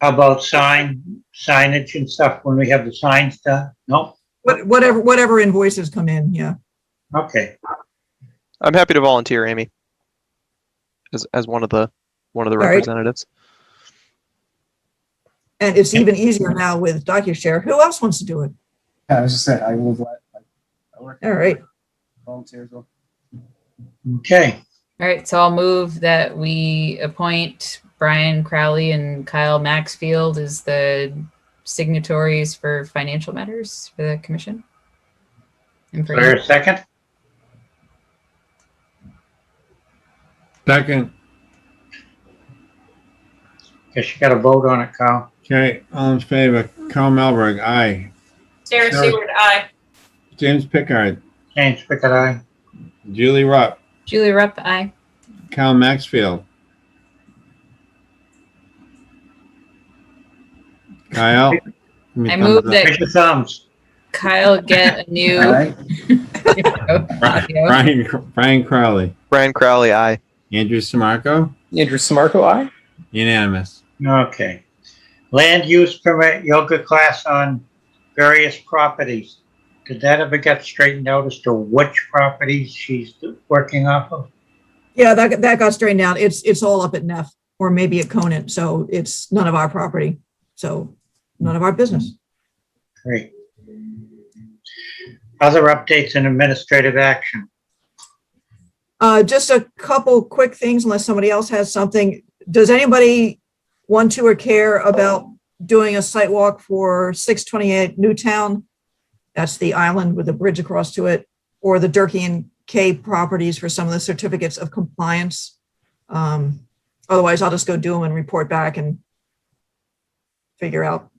How about signage and stuff when we have the signs done? No? Whatever invoices come in, yeah. Okay. I'm happy to volunteer, Amy, as one of the right. representatives. And it's even easier now with DocuShare. Who else wants to do it? Yeah, I was just saying, I will let, I work. All right. Volunteers will. Okay. All right, so I'll move that we appoint Brian Crowley and Kyle Maxfield as the signatories for financial matters for the commission. And Is there a second? Second. Guess you got to vote on it, Carl. Okay, all in favor, Carl Melberg, aye. Sarah Seward, aye. James Pickard, James Pickett, aye. Julie Rupp, Julie Rupp, aye. Cal Maxfield. Kyle? Give me I thumbs move up. that Raise your thumbs. Kyle get a new audio. Brian Crowley, Brian Crowley, aye. Andrew Samarco, Andrew Samarco, aye. unanimous. Okay. Land use permit yoga class on various properties. Did that ever get straightened out as to which properties she's working off of? Yeah, that got straightened out. It's all up at Neff or maybe at Conant, so it's none of our property. So none of our business. Great. Other updates and administrative action. Just a couple quick things, unless somebody else has something. Does anybody want to or care about doing a site walk for 628 Newtown? That's the island with a bridge across to it, or the Durkee and K properties for some of the certificates of compliance. Otherwise, I'll just go do them and report back and figure out.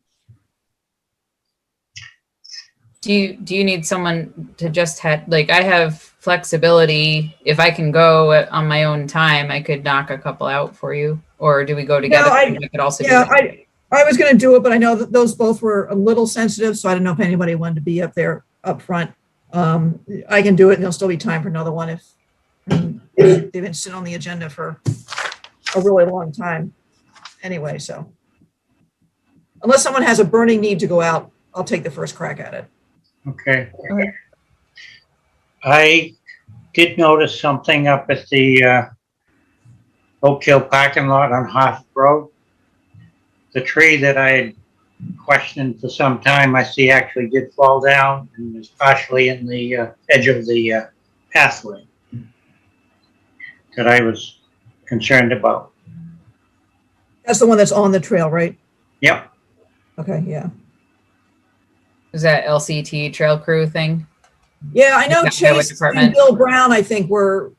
Do you need someone to just like, I have flexibility. If I can go on my own time, I could knock a couple out for you. Or do we go together? No, I could also do Yeah, it. I was going to do it, but I know that those both were a little sensitive, so I don't know if anybody wanted to be up there up front. I can do it, and there'll still be time for another one if they've been sitting on the agenda for a really long time anyway, so. Unless someone has a burning need to go out, I'll take the first crack at it. Okay. I did notice something up at the Oak Hill parking lot on Hoff Road. The tree that I had questioned for some time, I see actually did fall down and is partially in the edge of the pathway that I was concerned about. That's the one that's on the trail, right? Yep. Okay, yeah. Is that LCT trail crew thing? Yeah, I know Is that highway Chase and department? Bill Brown, I think, were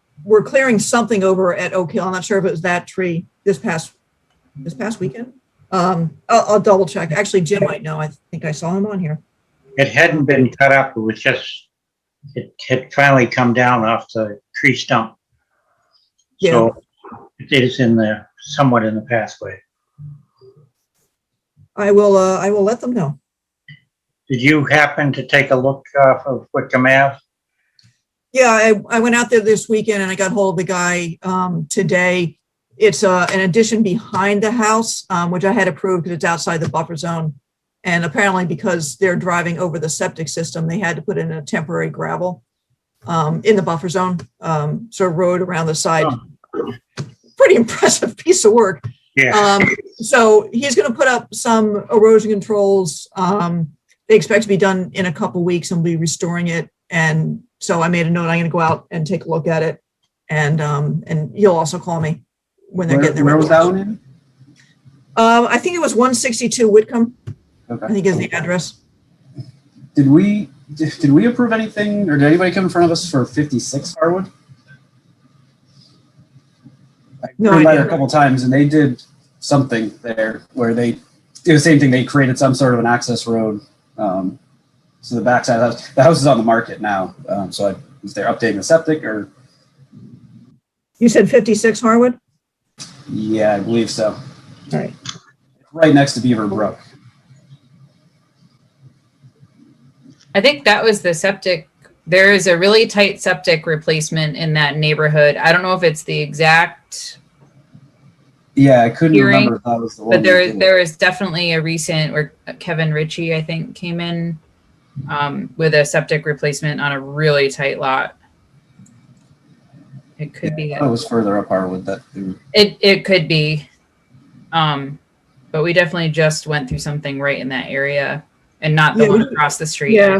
clearing something over at Oak Hill. I'm not sure if it was that tree this past weekend. I'll double check. Actually, Jim might know. I think I saw him on here. It hadn't been cut up. It was just, it had finally come down off the tree stump. So it is in the, somewhat in the pathway. I will let them know. Did you happen to take a look off of Wickham Ave? Yeah, I went out there this weekend and I got hold of the guy today. It's an addition behind the house, which I had approved because it's outside the buffer zone. And apparently because they're driving over the septic system, they had to put in a temporary gravel in the buffer zone, sort of road around the side. Oh. Pretty impressive piece of work. Yeah. So he's going to put up some erosion controls. They expect to be done in a couple weeks and we'll be restoring it. And so I made a note, I'm going to go out and take a look at it. And he'll also call me when they're getting there. Where was that one in? I think it was 162 Whitcomb. Okay. I think is the address. Did we approve anything, or did anybody come in front of us for 56 Harwood? I No by idea. a couple times, and they did something there where they did the same thing. They created some sort of an access road. So the backside of the house is on the market now. So was there updating the septic, or? You said 56 Harwood? Yeah, I believe so. All right. Right next to Beaver Brook. I think that was the septic. There is a really tight septic replacement in that neighborhood. I don't know if it's the exact Yeah, I couldn't hearing, remember if that was the one. but there is definitely a recent where Kevin Ritchie, I think, came in with a septic replacement on a really tight lot. It could be. It was further up Harwood. It could be. But we definitely just went through something right in that area and not the one across the street. Yeah.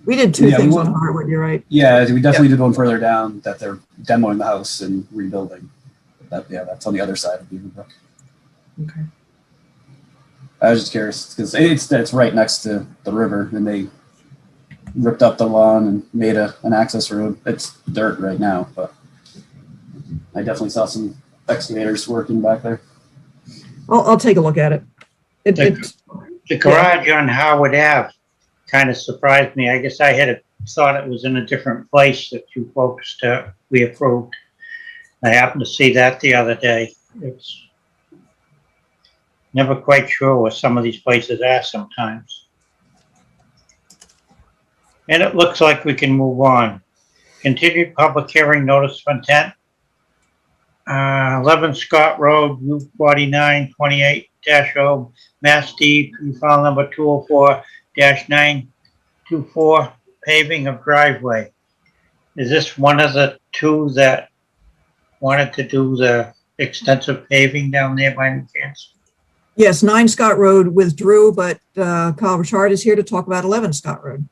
We did two things on went- Harwood, you're right. Yeah, we definitely did one further down that they're demoing the house and rebuilding. That's on the other side of Beaver Brook. Okay. I was just curious because it's right next to the river, and they ripped up the lawn and made an access road. It's dirt right now, but I definitely saw some excavators working back there. I'll take a look at it. The garage on Howard Ave kind of surprised me. I guess I had thought it was in a different place that you folks we approved. I happened to see that the other day. It's never quite sure where some of these places are sometimes. And it looks like we can move on. Continued public hearing notice of intent. 11 Scott Road, Route 49, 28-0, Mass D, file number 204-924, paving of driveway. Is this one of the two that wanted to do the extensive paving down there by any chance? Yes, 9 Scott Road withdrew, but Kyle Richard is here to talk about 11 Scott Road.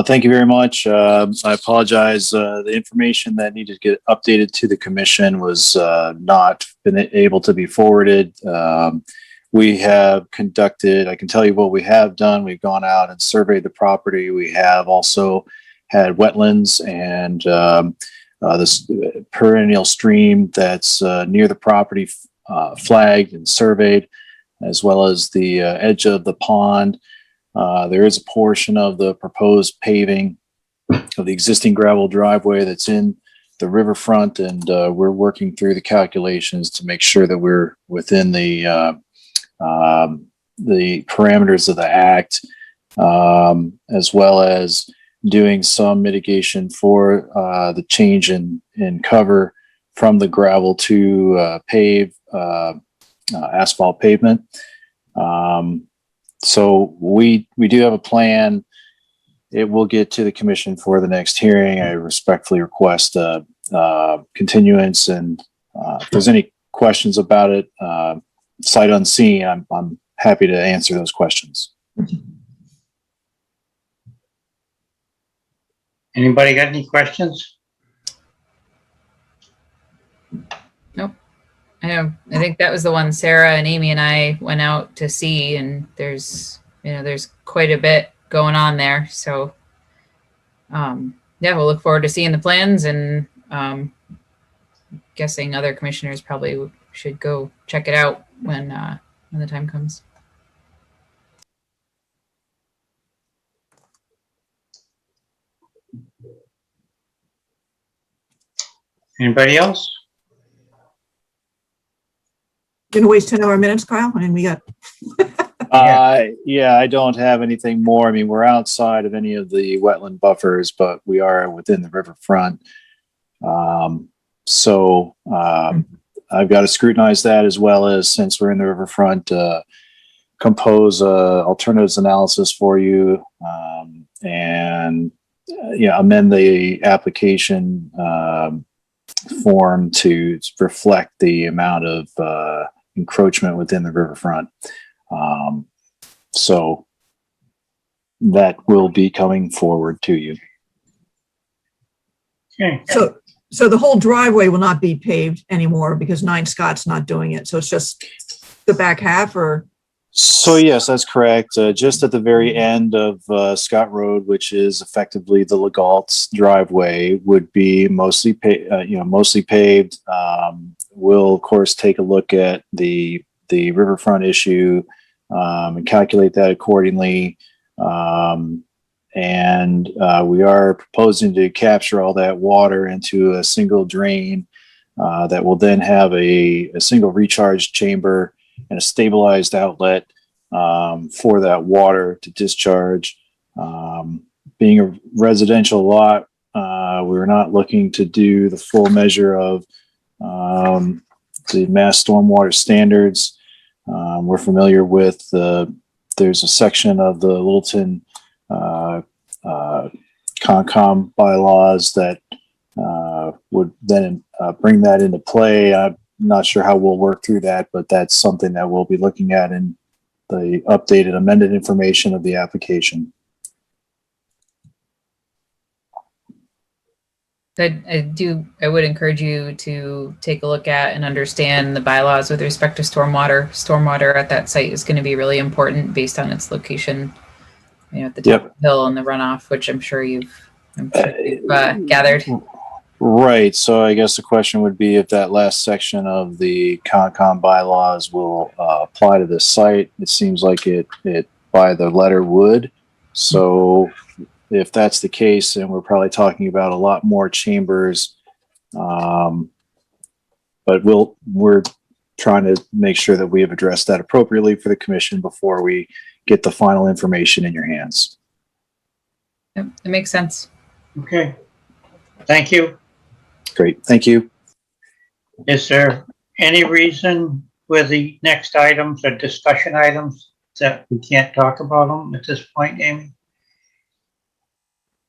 Thank you very much. I apologize. The information that needed to get updated to the commission was not been able to be forwarded. We have conducted, I can tell you what we have done. We've gone out and surveyed the property. We have also had wetlands and this perennial stream that's near the property flagged and surveyed, as well as the edge of the pond. There is a portion of the proposed paving of the existing gravel driveway that's in the riverfront, and we're working through the calculations to make sure that we're within the parameters of the act, as well as doing some mitigation for the change in cover from the gravel to asphalt pavement. So we do have a plan. It will get to the commission for the next hearing. I respectfully request a continuance, and if there's any questions about it, sight unseen, I'm happy to answer those questions. Anybody got any questions? Nope. I think that was the one Sarah and Amy and I went out to see, and there's quite a bit going on there. So, yeah, we'll look forward to seeing the plans, and guessing other commissioners probably should go check it out when the time comes. Anybody else? Gonna waste 10 of our minutes, Kyle? I mean, we got. Yeah, I don't have anything more. I mean, we're outside of any of the wetland buffers, but we are within the riverfront. So I've got to scrutinize that, as well as, since we're in the riverfront, compose alternatives analysis for you, and amend the application form to reflect the amount of encroachment within the riverfront. So that will be coming forward to you. Okay. So the whole driveway will not be paved anymore because 9 Scott's not doing it. So it's just the back half, or? So yes, that's correct. Just at the very end of Scott Road, which is effectively the Legault's driveway, would be mostly paved. We'll of course take a look at the riverfront issue and calculate that accordingly. And we are proposing to capture all that water into a single drain that will then have a single recharge chamber and a stabilized outlet for that water to discharge. Being a residential lot, we're not looking to do the full measure of the mass stormwater standards. We're familiar with there's a section of the Littleton Conscom bylaws that would then bring that into play. I'm not sure how we'll work through that, but that's something that we'll be looking at in the updated amended information of the application. I would encourage you to take a look at and understand the bylaws with respect to stormwater. Stormwater at that site is going to be really important based on its location, at the top of the hill and the runoff, which I'm sure you've gathered. Right, so I guess the question would be if that last section of the Conscom bylaws will apply to this site. It seems like it by the letter would. So if that's the case, and we're probably talking about a lot more chambers, but we're trying to make sure that we have addressed that appropriately for the commission before we get the final information in your hands. Yep, it makes sense. Okay. Thank you. Great, thank you. Is there any reason with the next items or discussion items that we can't talk about them at this point, Amy?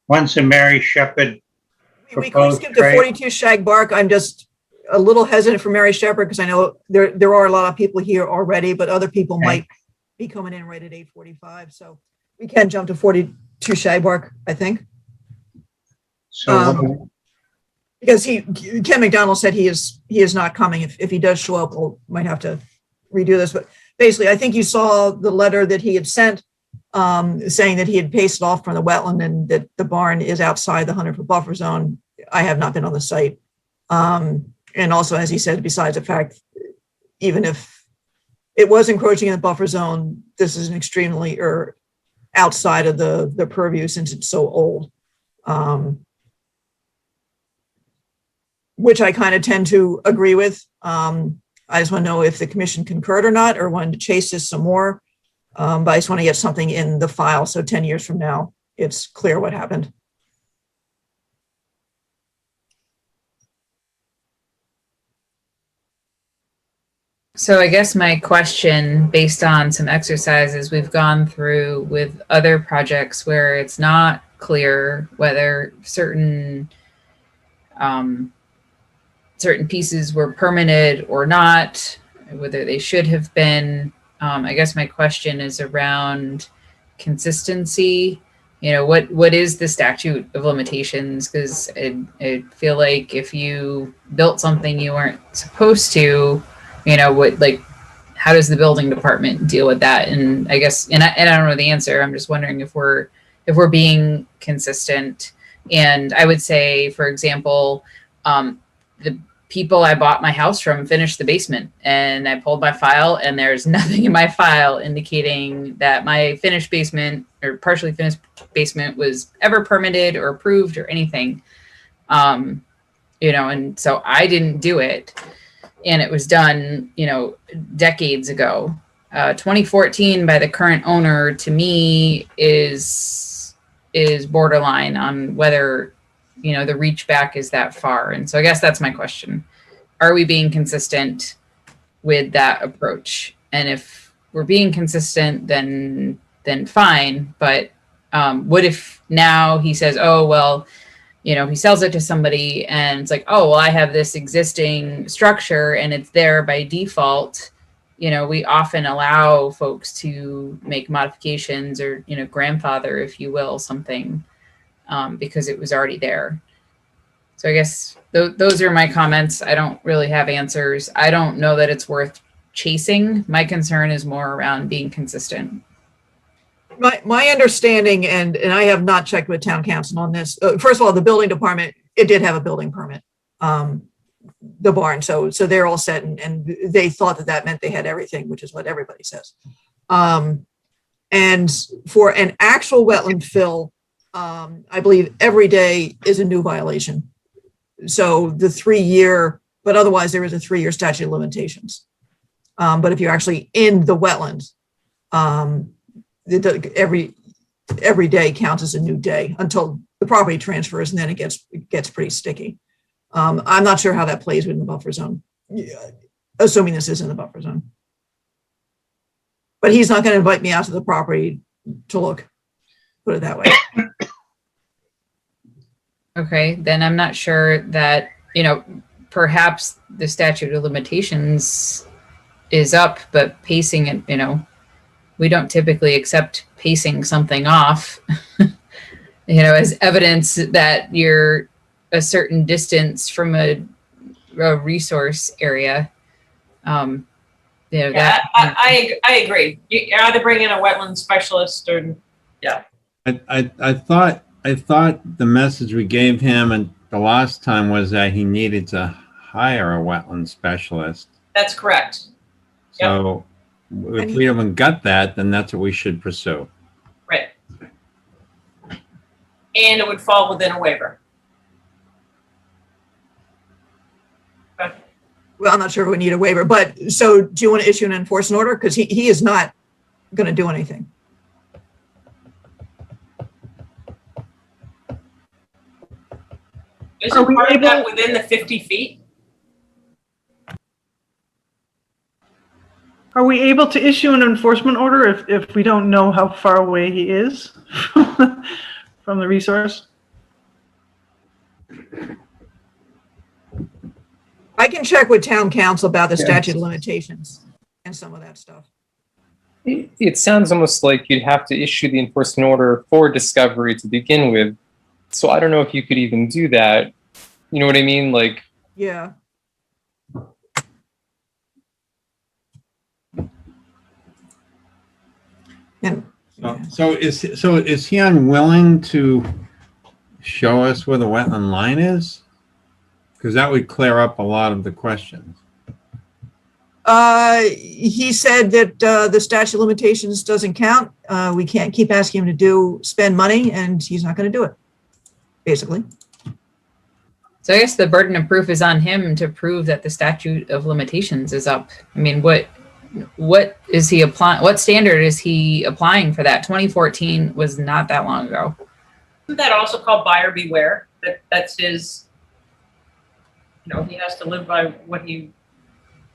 Once a Mary Shepherd We could proposed skip to trade. 42 Shag Bark. I'm just a little hesitant for Mary Shepherd because I know there are a lot of people here already, but other people Okay. might be coming in right at 8:45. So we can jump to 42 Shag Bark, I think. So Because Ken McDonald said he is not coming. If he does show up, we might have to redo this. But basically, I think you saw the letter that he had sent saying that he had paced off from the wetland and that the barn is outside the 100-foot buffer zone. I have not been on the site. And also, as he said, besides the fact, even if it was encroaching in the buffer zone, this is an extremely outside of the purview since it's so old. Which I kind of tend to agree with. I just want to know if the commission concurred or not, or wanted to chase this some more. But I just want to get something in the file, so 10 years from now, it's clear what happened. So I guess my question, based on some exercises we've gone through with other projects where it's not clear whether certain certain pieces were permitted or not, whether they should have been. I guess my question is around consistency. You know, what is the statute of limitations? Because I feel like if you built something you weren't supposed to, you know, how does the building department deal with that? And I guess, and I don't know the answer. I'm just wondering if we're being consistent. And I would say, for example, the people I bought my house from finished the basement, and I pulled my file and there's nothing in my file indicating that my finished basement or partially finished basement was ever permitted or approved or anything. You know, and so I didn't do it, and it was done, you know, decades ago. 2014 by the current owner to me is borderline on whether, you know, the reach back is that far. And so I guess that's my question. Are we being consistent with that approach? And if we're being consistent, then fine. But what if now he says, oh, well, you know, he sells it to somebody and it's like, oh, well, I have this existing structure and it's there by default. You know, we often allow folks to make modifications or, you know, grandfather, if you will, something because it was already there. So I guess those are my comments. I don't really have answers. I don't know that it's worth chasing. My concern is more around being consistent. My understanding, and I have not checked with town council on this. First of all, the building department, it did have a building permit, the barn. So they're all set, and they thought that meant they had everything, which is what everybody says. And for an actual wetland fill, I believe every day is a new violation. So the 3-year, but otherwise there is a 3-year statute of limitations. But if you're actually in the wetlands, every day counts as a new day until the property transfers, and then it gets pretty sticky. I'm not sure how that plays within the buffer zone, assuming this is in the buffer zone. But he's not going to invite me out to the property to look, put it that way. Okay, then I'm not sure that, you know, perhaps the statute of limitations is up, but pacing it, you know, we don't typically accept pacing something off, you know, as evidence that you're a certain distance from a resource area. You know, Yeah, I agree. You either bring in a wetland specialist or, yeah. I thought the message we gave him and the last time was that he needed to hire a wetland specialist. That's correct. So if we haven't got that, then that's what we should pursue. Right. And it would fall within a waiver. Okay. Well, I'm not sure if we need a waiver, but so do you want to issue an enforcement order? Because he is not going to do anything. Isn't part of that within the 50 feet? Are we able to issue an enforcement order if we don't know how far away he is from the resource? I can check with town council about the statute of limitations and some of that stuff. It sounds almost like you'd have to issue the enforcement order for discovery to begin with. So I don't know if you could even do that. You know what I mean? Like, Yeah. And So is he unwilling to show us where the wetland line is? Because that would clear up a lot of the questions. He said that the statute of limitations doesn't count. We can't keep asking him to spend money, and he's not going to do it, basically. So I guess the burden of proof is on him to prove that the statute of limitations is up. I mean, what is he applying? What standard is he applying for that? 2014 was not that long ago. Isn't that also called buyer beware? That's his, he has to live by what he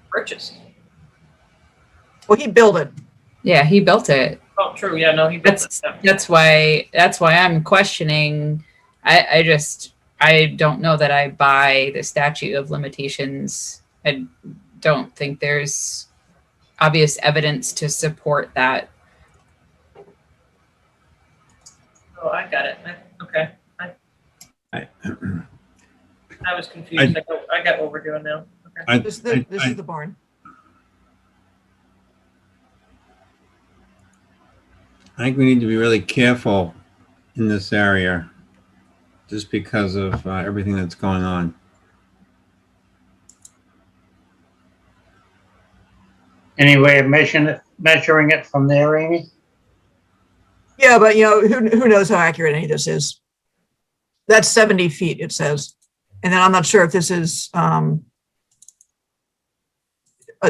purchased. Well, he built it. Yeah, he built it. Oh, true. Yeah, no, he built it. That's why I'm questioning. I don't know that I buy the statute of limitations. I don't think there's obvious evidence to support that. Oh, I got it. Okay. I was confused. I got what we're doing now. Okay. This is the barn. I think we need to be really careful in this area just because of everything that's going on. Any way of measuring it from there, Amy? Yeah, but who knows how accurate any of this is? That's 70 feet, it says. And then I'm not sure if this is a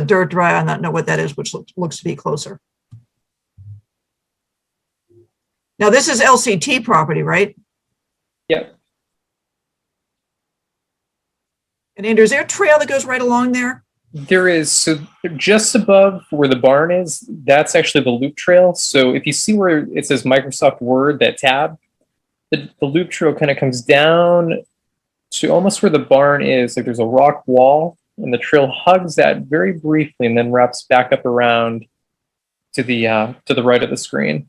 dirt dry. I don't know what that is, which looks to be closer. Now, this is LCT property, right? Yep. And Andrew, is there a trail that goes right along there? there is, so just above where the barn is, that's actually the loop trail. So if you see where it says Microsoft Word, that tab, the loop trail kind of comes down to almost where the barn is. Like there's a rock wall, and the trail hugs that very briefly and then wraps back up around to the right of the screen.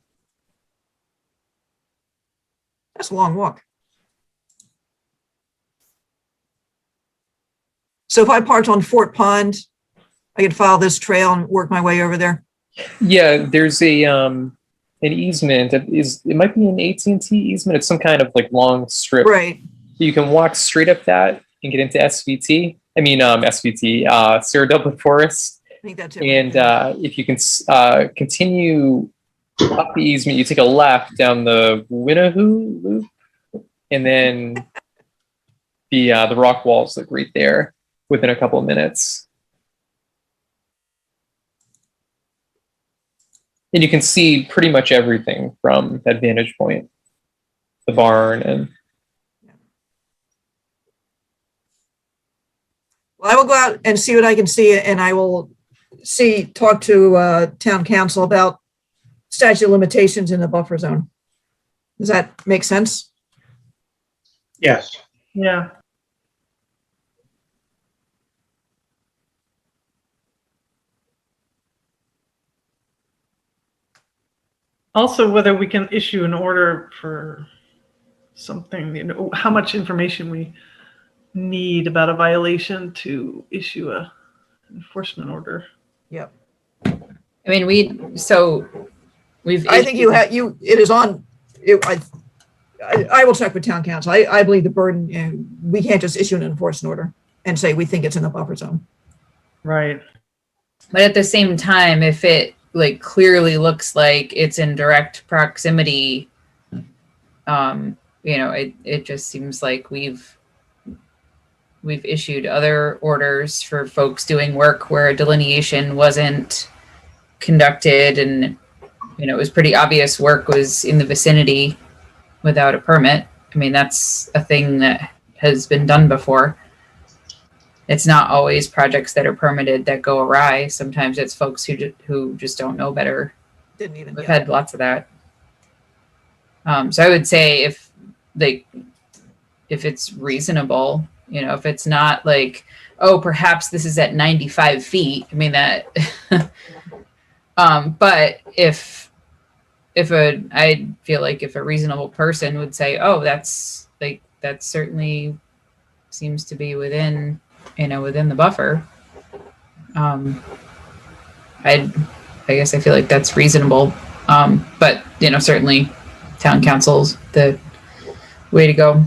That's a long walk. So if I parked on Fort Pond, I could follow this trail and work my way over there. Yeah, there's a an easement. It might be an AT&T easement. It's some kind of like long strip. Right. You can walk straight up that and get into SVT. I mean SVT, Sierra Dublin Forest. I think that's it. And if you can continue up the easement, you take a left down the Winahoo Loop, and then the rock wall's like right there within a couple of minutes. And you can see pretty much everything from that vantage point, the barn and. Well, I will go out and see what I can see, and I will talk to town council about statute of limitations in the buffer zone. Does that make sense? Yes. Yeah. Also, whether we can issue an order for something, how much information we need about a violation to issue a enforcement order. Yep. I mean, we've. I think it is on. I will check with town council. I believe the burden, we can't just issue an enforcement order and say we think it's in the buffer zone. Right. But at the same time, if it like clearly looks like it's in direct proximity, it just seems like we've issued other orders for folks doing work where a delineation wasn't conducted, and it was pretty obvious work was in the vicinity without a permit. I mean, that's a thing that has been done before. It's not always projects that are permitted that go awry. Sometimes it's folks who just don't know better. Didn't even. We've had lots of that. So I would say if it's reasonable, if it's not like, oh, perhaps this is at 95 feet. I mean that, but I feel like if a reasonable person would say, oh, that certainly seems to be within the buffer. I guess I feel like that's reasonable. But certainly town council's the way to go.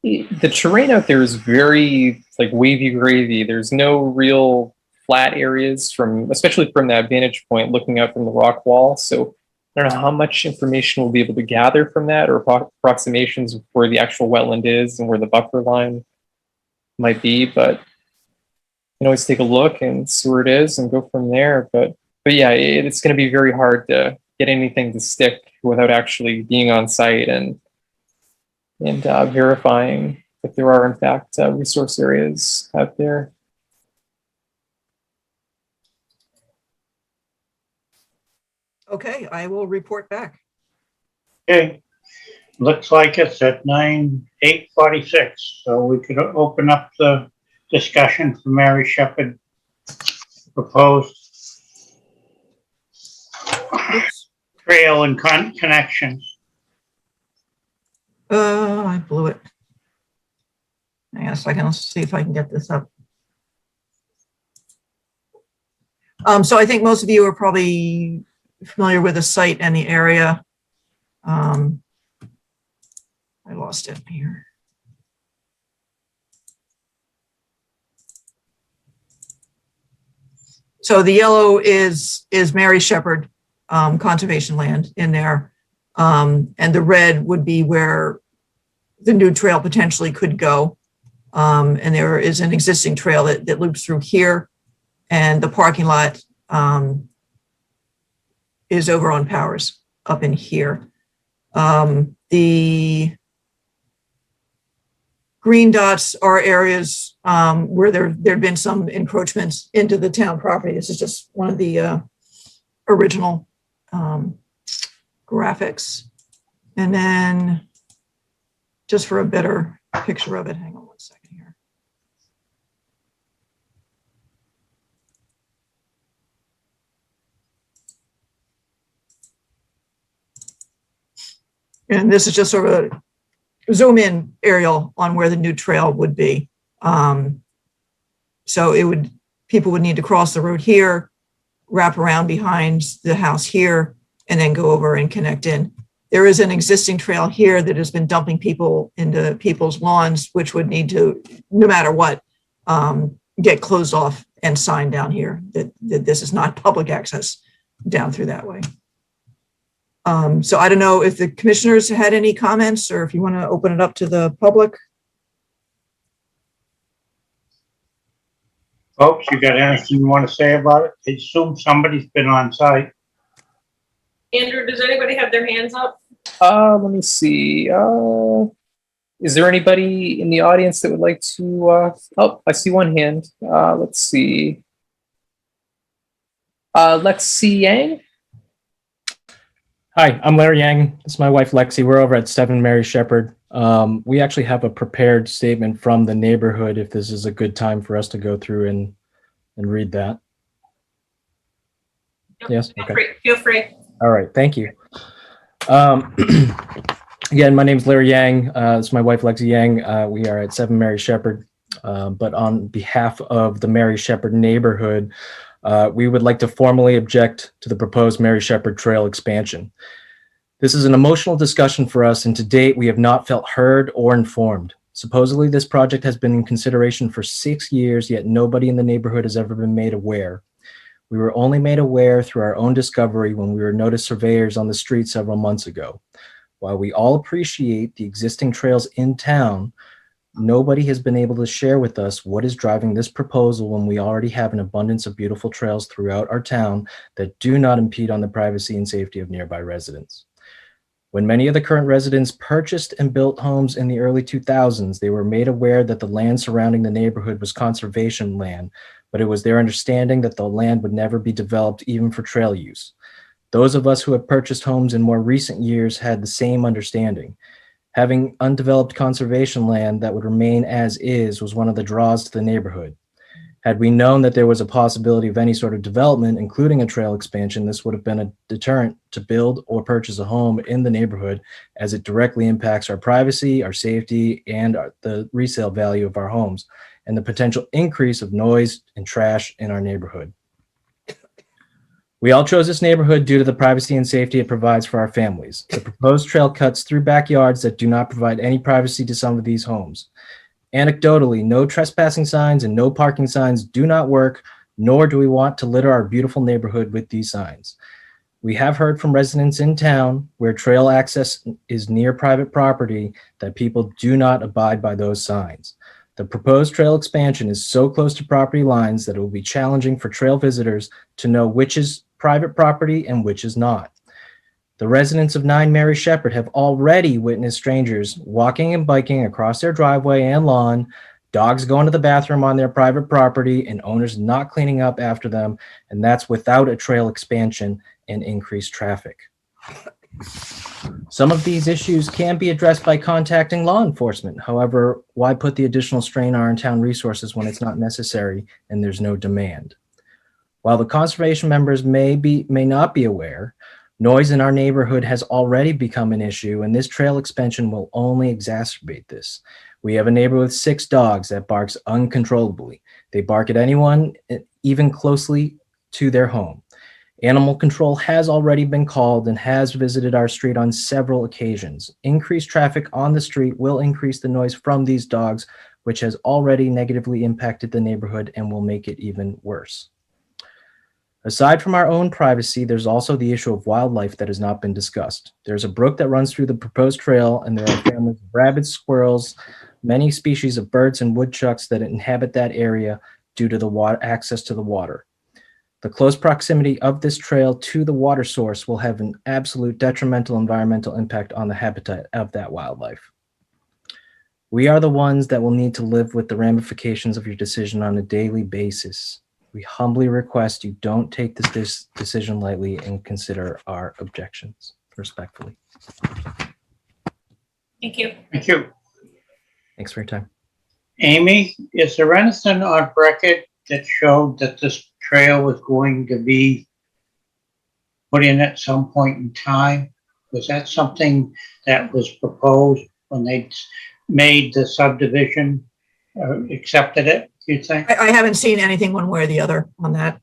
The terrain out there is very like wavy gravy. There's no real flat areas especially from that vantage point looking out from the rock wall. So I don't know how much information we'll be able to gather from that, or approximations of where the actual wetland is and where the buffer line might be, but you can always take a look and see where it is and go from there. But yeah, it's going to be very hard to get anything to stick without actually being on site and verifying if there are in fact resource areas out there. Okay, I will report back. Okay, looks like it's at 8:46, so we could open up the discussion for Mary Shepherd proposed trail and connection. I blew it. Hang on a second, let's see if I can get this up. So I think most of you are probably familiar with the site and the area. I lost it here. So the yellow is Mary Shepherd conservation land in there. And the red would be where the new trail potentially could go. And there is an existing trail that loops through here, and the parking lot is over on Powers up in here. The green dots are areas where there'd been some encroachments into the town property. This is just one of the original graphics. And then just for a better picture of it, hang on one second here. And this is just sort of a zoom in aerial on where the new trail would be. So people would need to cross the road here, wrap around behind the house here, and then go over and connect in. There is an existing trail here that has been dumping people into people's lawns, which would need to, no matter what, get closed off and signed down here that this is not public access down through that way. So I don't know if the commissioners had any comments or if you want to open it up to the public. Folks, you got anything you want to say about it? I assume somebody's been on site. Andrew, does anybody have their hands up? Let me see. Is there anybody in the audience that would like to, oh, I see one hand. Let's see. Lexi Yang? Hi, I'm Larry Yang. This is my wife, Lexi. We're over at 7 Mary Shepherd. We actually have a prepared statement from the neighborhood if this is a good time for us to go through and read that. Yes? Okay. Feel free. All right, thank you. Again, my name is Larry Yang. This is my wife, Lexi Yang. We are at 7 Mary Shepherd. But on behalf of the Mary Shepherd neighborhood, we would like to formally object to the proposed Mary Shepherd Trail expansion. This is an emotional discussion for us, and to date, we have not felt heard or informed. Supposedly, this project has been in consideration for 6 years, yet nobody in the neighborhood has ever been made aware. We were only made aware through our own discovery when we were noticed surveyors on the street several months ago. While we all appreciate the existing trails in town, nobody has been able to share with us what is driving this proposal when we already have an abundance of beautiful trails throughout our town that do not impede on the privacy and safety of nearby residents. When many of the current residents purchased and built homes in the early 2000s, they were made aware that the land surrounding the neighborhood was conservation land, but it was their understanding that the land would never be developed even for trail use. Those of us who have purchased homes in more recent years had the same understanding. Having undeveloped conservation land that would remain as is was one of the draws to the neighborhood. Had we known that there was a possibility of any sort of development, including a trail expansion, this would have been a deterrent to build or purchase a home in the neighborhood, as it directly impacts our privacy, our safety, and the resale value of our homes, and the potential increase of noise and trash in our neighborhood. We all chose this neighborhood due to the privacy and safety it provides for our families. The proposed trail cuts through backyards that do not provide any privacy to some of these homes. Anecdotally, no trespassing signs and no parking signs do not work, nor do we want to litter our beautiful neighborhood with these signs. We have heard from residents in town where trail access is near private property that people do not abide by those signs. The proposed trail expansion is so close to property lines that it will be challenging for trail visitors to know which is private property and which is not. The residents of 9 Mary Shepherd have already witnessed strangers walking and biking across their driveway and lawn, dogs going to the bathroom on their private property, and owners not cleaning up after them, and that's without a trail expansion and increased traffic. Some of these issues can be addressed by contacting law enforcement. However, why put the additional strain on our town resources when it's not necessary and there's no demand? While the conservation members may not be aware, noise in our neighborhood has already become an issue, and this trail expansion will only exacerbate this. We have a neighbor with 6 dogs that barks uncontrollably. They bark at anyone, even closely to their home. Animal control has already been called and has visited our street on several occasions. Increased traffic on the street will increase the noise from these dogs, which has already negatively impacted the neighborhood and will make it even worse. Aside from our own privacy, there's also the issue of wildlife that has not been discussed. There's a brook that runs through the proposed trail, and there are families of rabbits, squirrels, many species of birds and woodchucks that inhabit that area due to the access to the water. The close proximity of this trail to the water source will have an absolute detrimental environmental impact on the habitat of that wildlife. We are the ones that will need to live with the ramifications of your decision on a daily basis. We humbly request you don't take this decision lightly and consider our objections respectfully. Thank you. Thank you. Thanks for your time. Amy, is there anything on record that showed that this trail was going to be put in at some point in time? Was that something that was proposed when they made the subdivision, accepted it, do you think? I haven't seen anything one way or the other on that.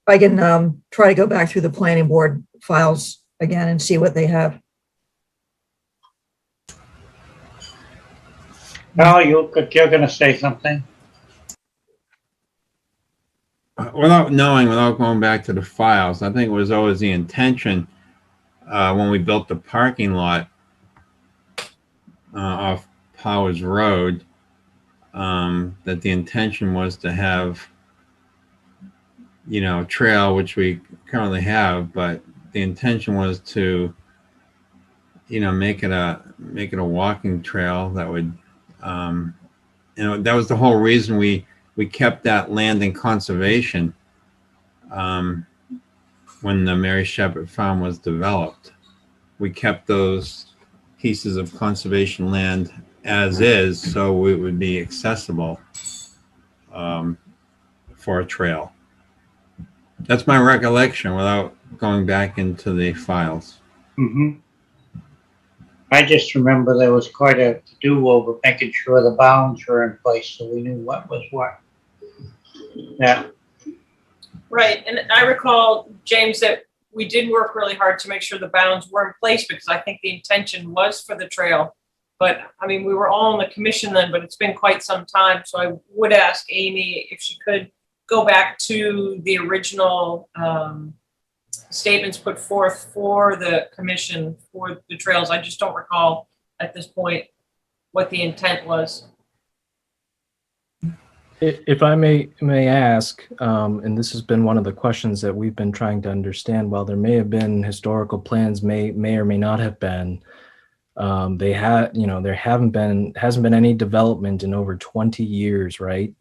I can try to go back through the planning board files again and see what they have. No, you're going to say something. Without knowing, without going back to the files, I think it was always the intention when we built the parking lot off Powers Road, that the intention was to have, a trail, which we currently have, but the intention was to, make it a walking trail that would, that was the whole reason we kept that land in conservation when the Mary Shepherd Farm was developed. We kept those pieces of conservation land as is, so it would be accessible for a trail. That's my recollection without going back into the files. Mm-hmm. I just remember there was quite a to-do over making sure the bounds were in place so we knew what was what. Yeah. Right, and I recall, James, that we did work really hard to make sure the bounds were in place, because I think the intention was for the trail. But I mean, we were all on the commission then, but it's been quite some time. So I would ask Amy if she could go back to the original statements put forth for the commission for the trails. I just don't recall at this point what the intent was. If I may ask, and this has been one of the questions that we've been trying to understand, while there may have been historical plans, may or may not have been, there hasn't been any development in over 20 years, right?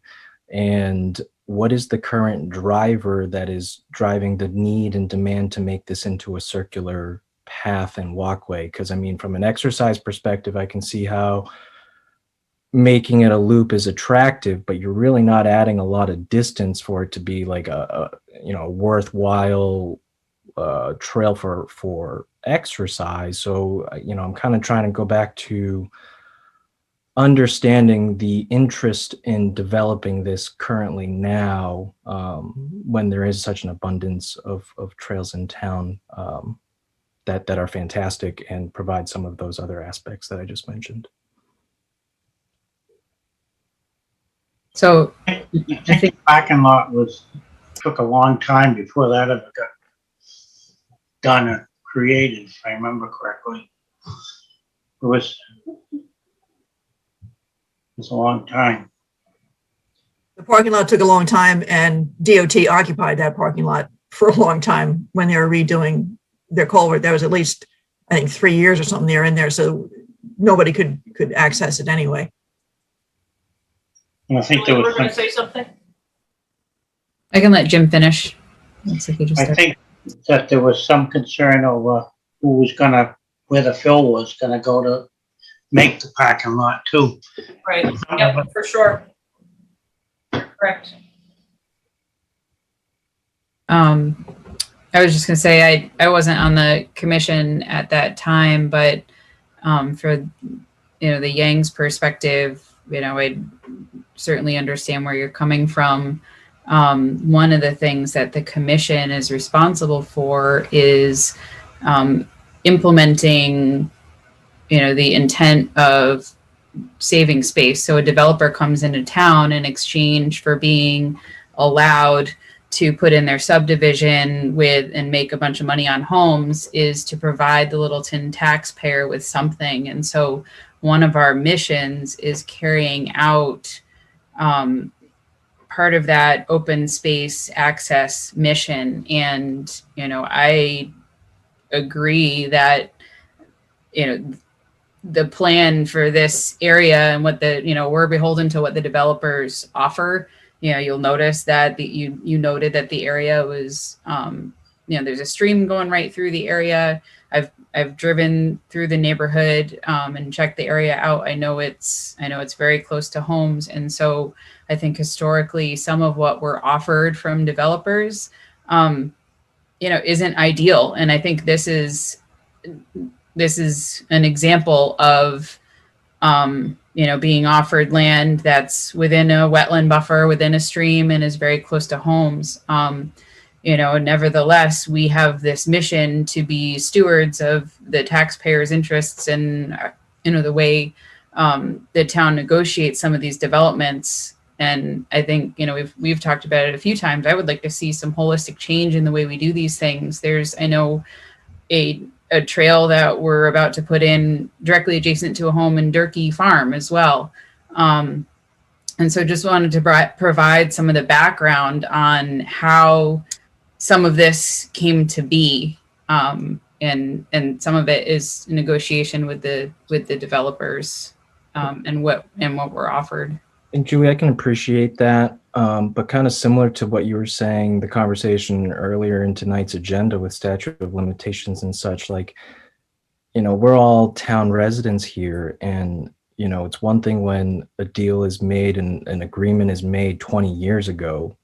And what is the current driver that is driving the need and demand to make this into a circular path and walkway? Because I mean, from an exercise perspective, I can see how making it a loop is attractive, but you're really not adding a lot of distance for it to be like a worthwhile trail for exercise. So I'm kind of trying to go back to understanding the interest in developing this currently now, when there is such an abundance of trails in town that are fantastic and provide some of those other aspects that I just mentioned. So I think the parking lot took a long time before that ever got done or created, if I remember correctly. It was a long time. The parking lot took a long time, and DOT occupied that parking lot for a long time when they were redoing their culvert. There was at least, I think, 3 years or something there in there, so nobody could access it anyway. And I think Julie, there you was were going to say something? I can let Jim finish. Looks like he just I think that there was some concern over where the fill was gonna go to make the parking lot too. Right, yep, for sure. Correct. I was just gonna say, I wasn't on the commission at that time, but for the Yang's perspective, I certainly understand where you're coming from. One of the things that the commission is responsible for is implementing the intent of saving space. So a developer comes into town in exchange for being allowed to put in their subdivision and make a bunch of money on homes, is to provide the Littleton taxpayer with something. And so one of our missions is carrying out part of that open space access mission. And, I agree that, the plan for this area and what we're beholden to what the developers offer. You'll notice that you noted that the area was, there's a stream going right through the area. I've driven through the neighborhood and checked the area out. I know it's very close to homes. And so I think historically some of what we're offered from developers, isn't ideal. And I think this is an example of, being offered land that's within a wetland buffer, within a stream, and is very close to homes. Nevertheless, we have this mission to be stewards of the taxpayers' interests and, the way the town negotiates some of these developments. And I think, we've talked about it a few times. I would like to see some holistic change in the way we do these things. I know a trail that we're about to put in directly adjacent to a home in Durkee Farm as well. And so just wanted to provide some of the background on how some of this came to be. And some of it is negotiation with the developers and what we're offered. And Julie, I can appreciate that, but kind of similar to what you were saying, the conversation earlier in tonight's agenda with statute of limitations and such, we're all town residents here, and, it's one thing when a deal is made and an agreement is made 20 years ago,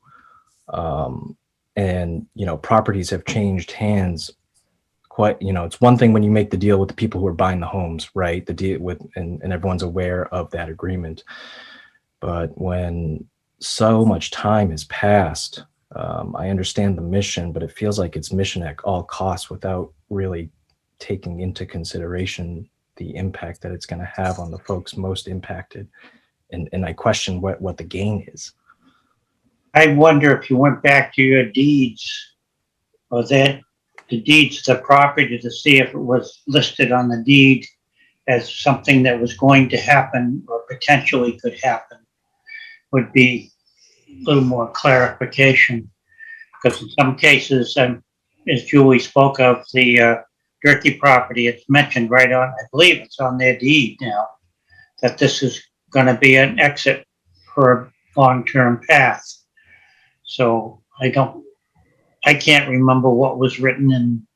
and, properties have changed hands quite, it's one thing when you make the deal with the people who are buying the homes, right? The deal with, and everyone's aware of that agreement. But when so much time has passed, I understand the mission, but it feels like it's mission at all costs without really taking into consideration the impact that it's going to have on the folks most impacted. And I question what the gain is. I wonder if you went back to your deeds, or that the deeds to the property, to see if it was listed on the deed as something that was going to happen or potentially could happen, would be a little more clarification. Because in some cases, as Julie spoke of, the Durkee property, it's mentioned right on, I believe it's on their deed now, that this is going to be an exit for a long-term path. So I can't remember what was written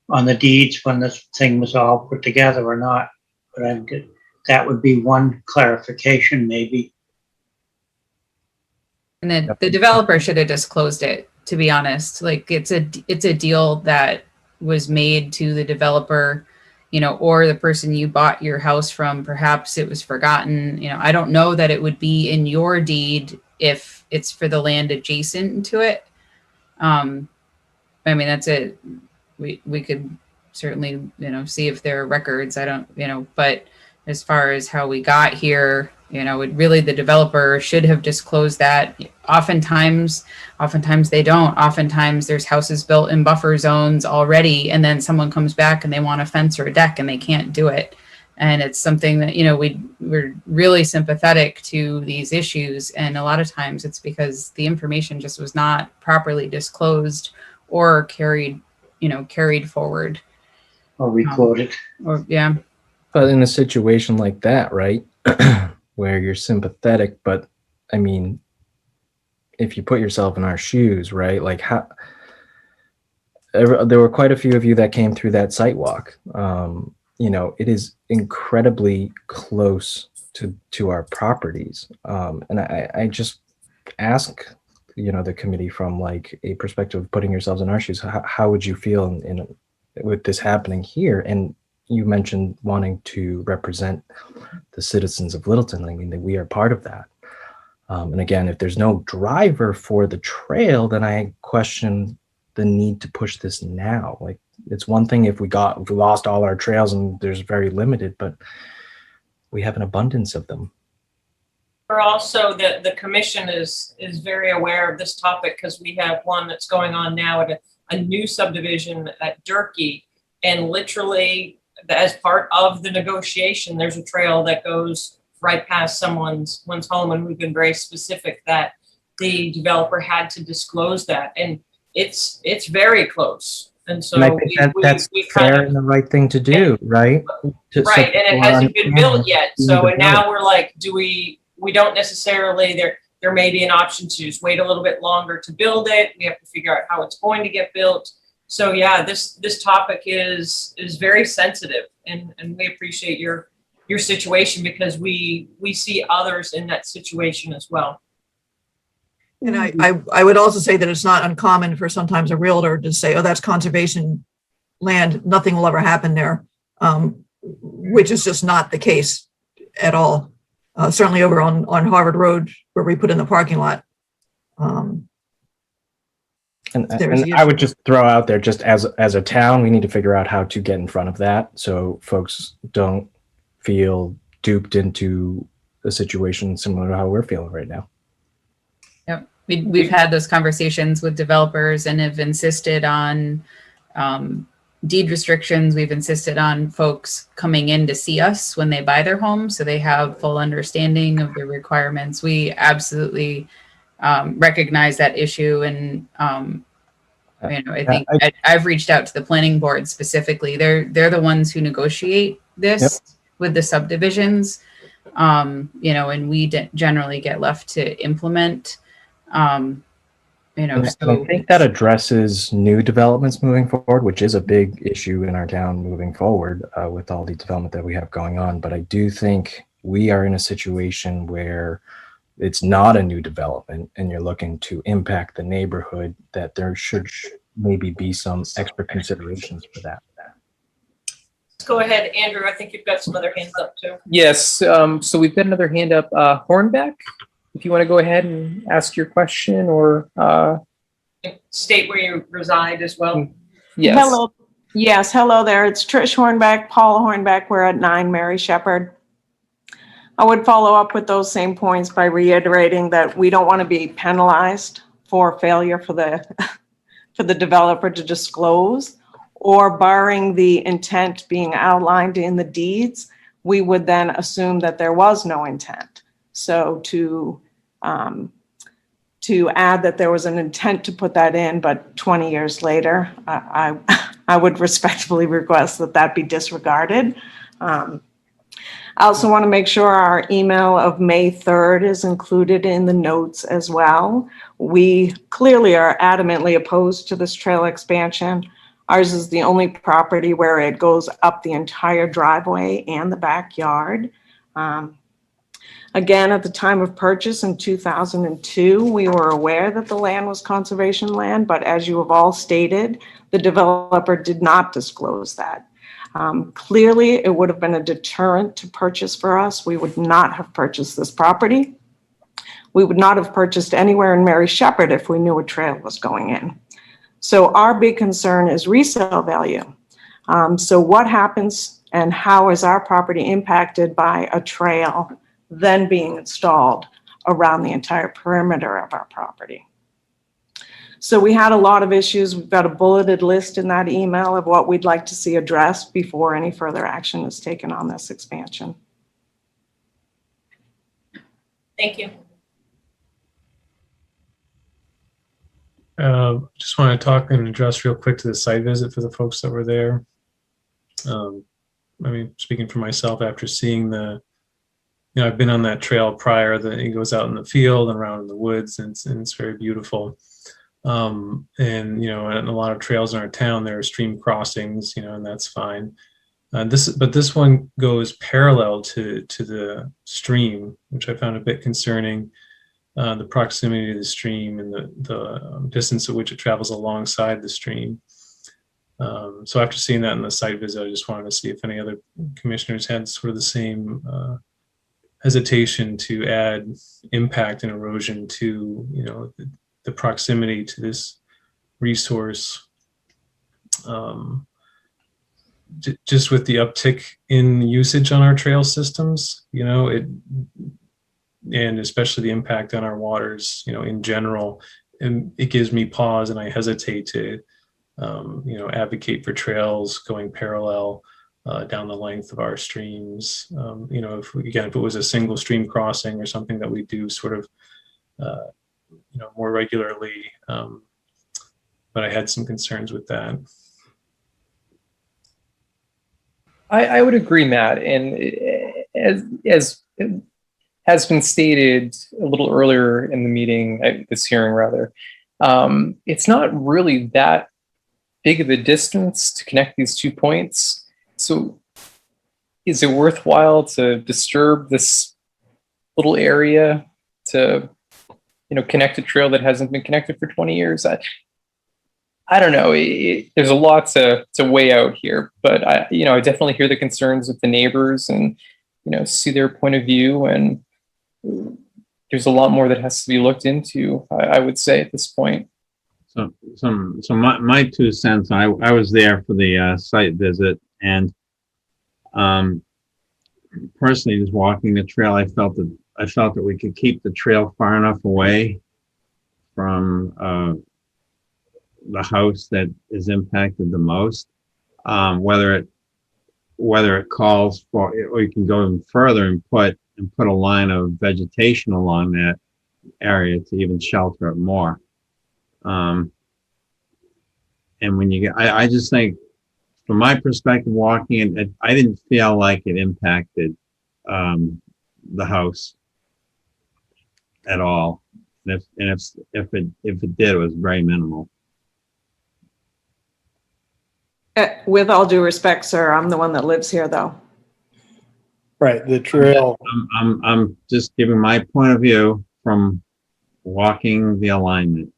on the deeds when this thing was all put together or not, but that would be one clarification maybe. And then the developer should have disclosed it, to be honest. Like it's a deal that was made to the developer, or the person you bought your house from. Perhaps it was forgotten. I don't know that it would be in your deed if it's for the land adjacent to it. I mean, that's it. We could certainly, see if there are records. I don't, but as far as how we got here, really the developer should have disclosed that. Oftentimes they don't. Oftentimes there's houses built in buffer zones already, and then someone comes back and they want a fence or a deck and they can't do it. And it's something that, we're really sympathetic to these issues. And a lot of times it's because the information just was not properly disclosed or carried forward. Or recorded. Yeah. But in a situation like that, right, where you're sympathetic, but I mean, if you put yourself in our shoes, right, like there were quite a few of you that came through that site walk. It is incredibly close to our properties. And I just ask, the committee from like a perspective of putting yourselves in our shoes, how would you feel with this happening here? And you mentioned wanting to represent the citizens of Littleton. I mean, that we are part of that. And again, if there's no driver for the trail, then I question the need to push this now. Like, it's one thing if we lost all our trails and there's very limited, but we have an abundance of them. Or also the commission is very aware of this topic because we have one that's going on now at a new subdivision at Durkee, and literally as part of the negotiation, there's a trail that goes right past someone's home, and we've been very specific that the developer had to disclose that, and it's very close. And so And I think that's fair and the right thing to do, right? Right, and it hasn't been built yet. So, and now we're like, we don't necessarily, there may be an option to just wait a little bit longer to build it. We have to figure out how it's going to get built. So yeah, this topic is very sensitive, and we appreciate your situation because we see others in that situation as well. And I would also say that it's not uncommon for sometimes a realtor to say, oh, that's conservation land, nothing will ever happen there, which is just not the case at all. Certainly over on Harvard Road where we put in the parking lot. And I would just throw out there, just as a town, we need to figure out how to get in front of that so folks don't feel duped into a situation similar to how we're feeling right now. Yep. We've had those conversations with developers and have insisted on deed restrictions. We've insisted on folks coming in to see us when they buy their home so they have full understanding of the requirements. We absolutely recognize that issue, and I think I've reached out to the planning board specifically. They're the ones who negotiate this with the subdivisions, and we generally get left to implement. I think that addresses new developments moving forward, which is a big issue in our town moving forward with all the development that we have going on. But I do think we are in a situation where it's not a new development and you're looking to impact the neighborhood, that there should maybe be some extra considerations for that. Let's go ahead, Andrew. I think you've got some other hands up too. Yes, so we've got another hand up. Hornbeck, if you want to go ahead and ask your question or, State where you reside as well. yes. Hello. Yes, hello there. It's Trish Hornbeck, Paula Hornbeck. We're at 9 Mary Shepherd. I would follow up with those same points by reiterating that we don't want to be penalized for failure for the for the developer to disclose, or barring the intent being outlined in the deeds, we would then assume that there was no intent. So to add that there was an intent to put that in, but 20 years later, I would respectfully request that that be disregarded. I also want to make sure our email of May 3rd is included in the notes as well. We clearly are adamantly opposed to this trail expansion. Ours is the only property where it goes up the entire driveway and the backyard. Again, at the time of purchase in 2002, we were aware that the land was conservation land, but as you have all stated, the developer did not disclose that. Clearly, it would have been a deterrent to purchase for us. We would not have purchased this property. We would not have purchased anywhere in Mary Shepherd if we knew a trail was going in. So our big concern is resale value. So what happens and how is our property impacted by a trail then being installed around the entire perimeter of our property? So we had a lot of issues. We've got a bulleted list in that email of what we'd like to see addressed before any further action is taken on this expansion. Thank you. Just want to talk and address real quick to the site visit for the folks that were there. I mean, speaking for myself, after seeing I've been on that trail prior, that it goes out in the field and around in the woods, and it's very beautiful. And and a lot of trails in our town, there are stream crossings, and that's fine. But this one goes parallel to the stream, which I found a bit concerning. The proximity to the stream and the distance at which it travels alongside the stream. So after seeing that in the site visit, I just wanted to see if any other commissioners had sort of the same hesitation to add impact and erosion to the proximity to this resource. Just with the uptick in usage on our trail systems, and especially the impact on our waters, in general, and it gives me pause, and I hesitate to, advocate for trails going parallel down the length of our streams. If it was a single stream crossing or something that we do sort of, more regularly, but I had some concerns with that. I would agree, Matt. And as has been stated a little earlier in the meeting, this hearing rather, it's not really that big of a distance to connect these 2 points. So is it worthwhile to disturb this little area to, connect a trail that hasn't been connected for 20 years? I don't know. There's a lot to weigh out here, but I definitely hear the concerns of the neighbors and, see their point of view, and there's a lot more that has to be looked into, I would say at this point. So my 2 cents, I was there for the site visit, and personally, just walking the trail, I felt that we could keep the trail far enough away from the house that is impacted the most. Whether it calls for, or you can go even further and put a line of vegetation along that area to even shelter it more. And when you get, I just think, from my perspective, walking it, I didn't feel like it impacted the house at all. And if it did, it was very minimal. With all due respect, sir, I'm the one that lives here, though. Right, the trail. I'm just giving my point of view from walking the alignment.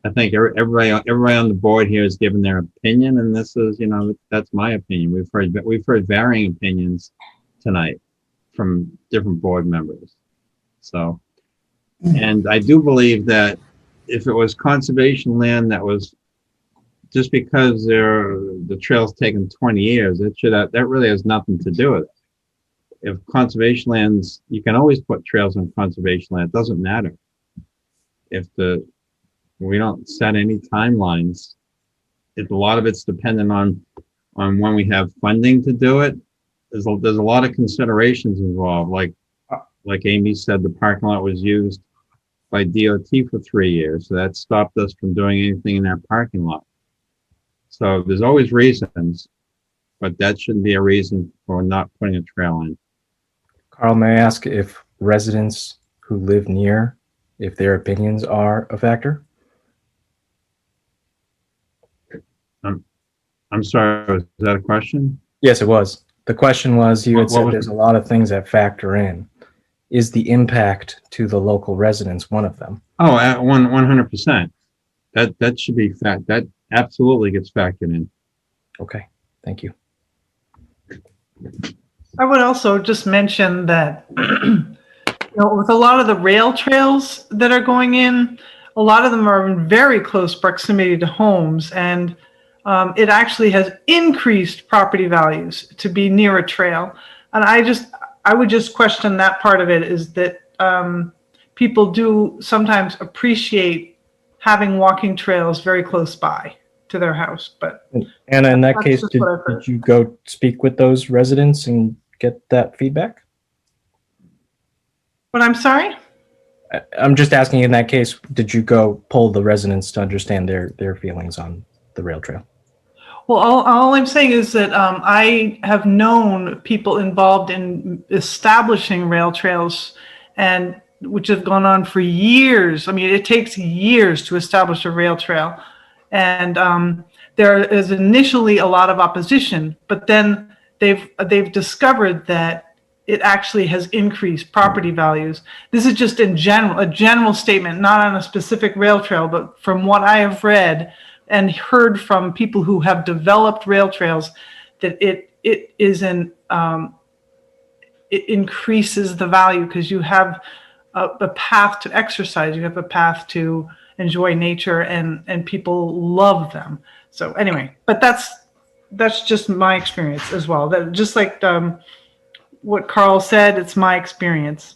I think everybody on the board here has given their opinion, and this is, that's my opinion. We've heard varying opinions tonight from different board members. So And I do believe that if it was conservation land that was just because the trail's taken 20 years, that really has nothing to do with it. If conservation lands, you can always put trails on conservation land. It doesn't matter. If we don't set any timelines, a lot of it's dependent on when we have funding to do it. There's a lot of considerations involved. Like Amy said, the parking lot was used by DOT for 3 years, so that stopped us from doing anything in that parking lot. So there's always reasons, but that shouldn't be a reason for not putting a trail in. Carl, may I ask if residents who live near, if their opinions are a factor? I'm sorry, was that a question? Yes, it was. The question was, you had What said was there's it? a lot of things that factor in. Is the impact to the local residents one of them? Oh, at 100%. That should be that absolutely gets factored in. Okay, thank you. I would also just mention that, with a lot of the rail trails that are going in, a lot of them are in very close proximity to homes, and it actually has increased property values to be near a trail. And I would just question that part of it, is that people do sometimes appreciate having walking trails very close by to their house. But Anna, in that that's case, just what I've heard. did you go speak with those residents and get that feedback? But I'm sorry? I'm just asking, in that case, did you go poll the residents to understand their feelings on the rail trail? Well, all I'm saying is that I have known people involved in establishing rail trails, and which have gone on for years. I mean, it takes years to establish a rail trail. And there is initially a lot of opposition, but then they've discovered that it actually has increased property values. This is just in general, a general statement, not on a specific rail trail, but from what I have read and heard from people who have developed rail trails, that it increases the value, because you have a path to exercise, you have a path to enjoy nature, and people love them. So anyway, but that's just my experience as well. That just like what Carl said, it's my experience.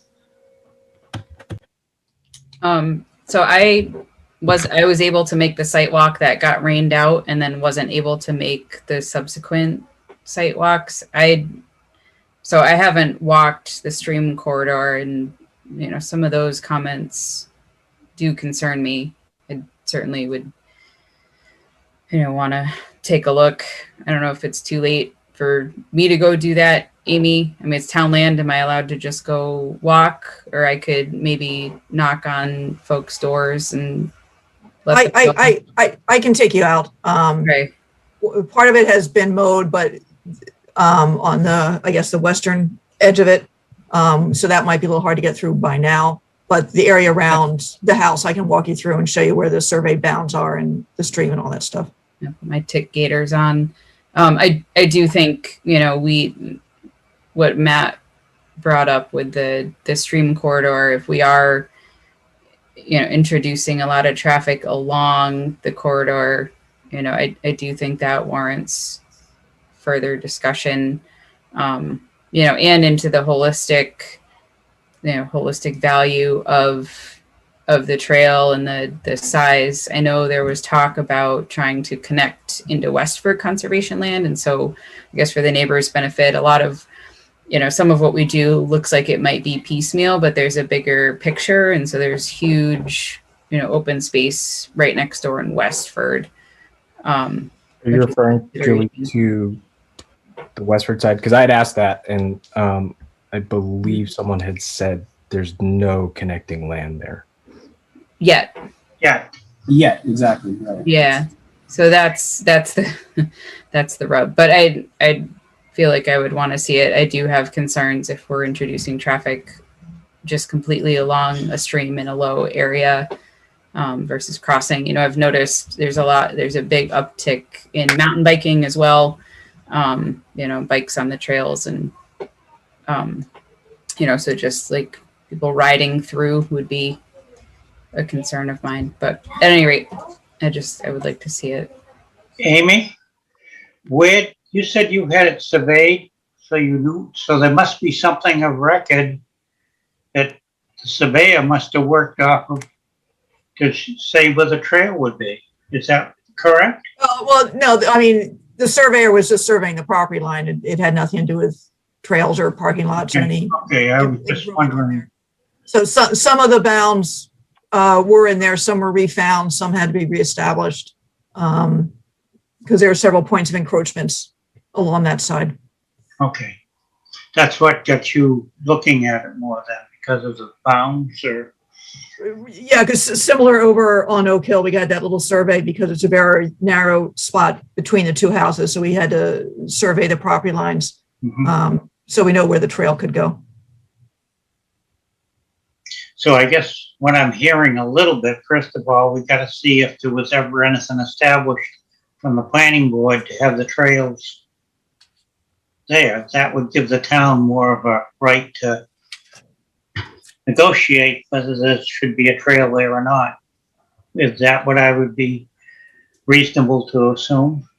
So I was able to make the site walk that got rained out, and then wasn't able to make the subsequent site walks. So I haven't walked the stream corridor, and some of those comments do concern me. I certainly would want to take a look. I don't know if it's too late for me to go do that, Amy. I mean, it's town land. Am I allowed to just go walk, or I could maybe knock on folks' doors and let them know? I can take you out. Okay. Part of it has been mowed, but on I guess the western edge of it. So that might be a little hard to get through by now. But the area around the house, I can walk you through and show you where the surveyed bounds are and the stream and all that stuff. Yeah, my tick gaiters on. I do think, what Matt brought up with the stream corridor, if we are, introducing a lot of traffic along the corridor, I do think that warrants further discussion, and into the holistic value of the trail and the size. I know there was talk about trying to connect into Westford conservation land. And so I guess for the neighbors' benefit, a lot of, some of what we do looks like it might be piecemeal, but there's a bigger picture. And so there's huge, open space right next door in Westford. Are you referring, Julie, to the Westford side? Because I'd asked that, and I believe someone had said there's no connecting land there. Yeah, exactly. Right. Yeah. So that's the that's the rub. But I feel like I would want to see it. I do have concerns if we're introducing traffic just completely along a stream in a low area versus crossing. I've noticed there's a big uptick in mountain biking as well. Bikes on the trails, and so just like people riding through would be a concern of mine. But at any rate, I would like to see it. Amy, where, you said you had it surveyed, so you knew, so there must be something of record that the surveyor must have worked off of to say where the trail would be. Is that correct? Well, no, I mean, the surveyor was just surveying the property line. It had nothing to do with trails or parking lots or any. Okay, I was just wondering. So some of the bounds were in there, some were refound, some had to be reestablished. Because there are several points of encroachments along that side. Okay. That's what got you looking at it more then, because of the bounds or? Yeah, because similar over on Oak Hill, we got that little survey because it's a very narrow spot between the two houses. So we had to survey the property lines. So we know where the trail could go. So I guess what I'm hearing a little bit, first of all, we got to see if there was ever anything established from the planning board to have the trails there. That would give the town more of a right to negotiate whether there should be a trail there or not. Is that what I would be reasonable to assume?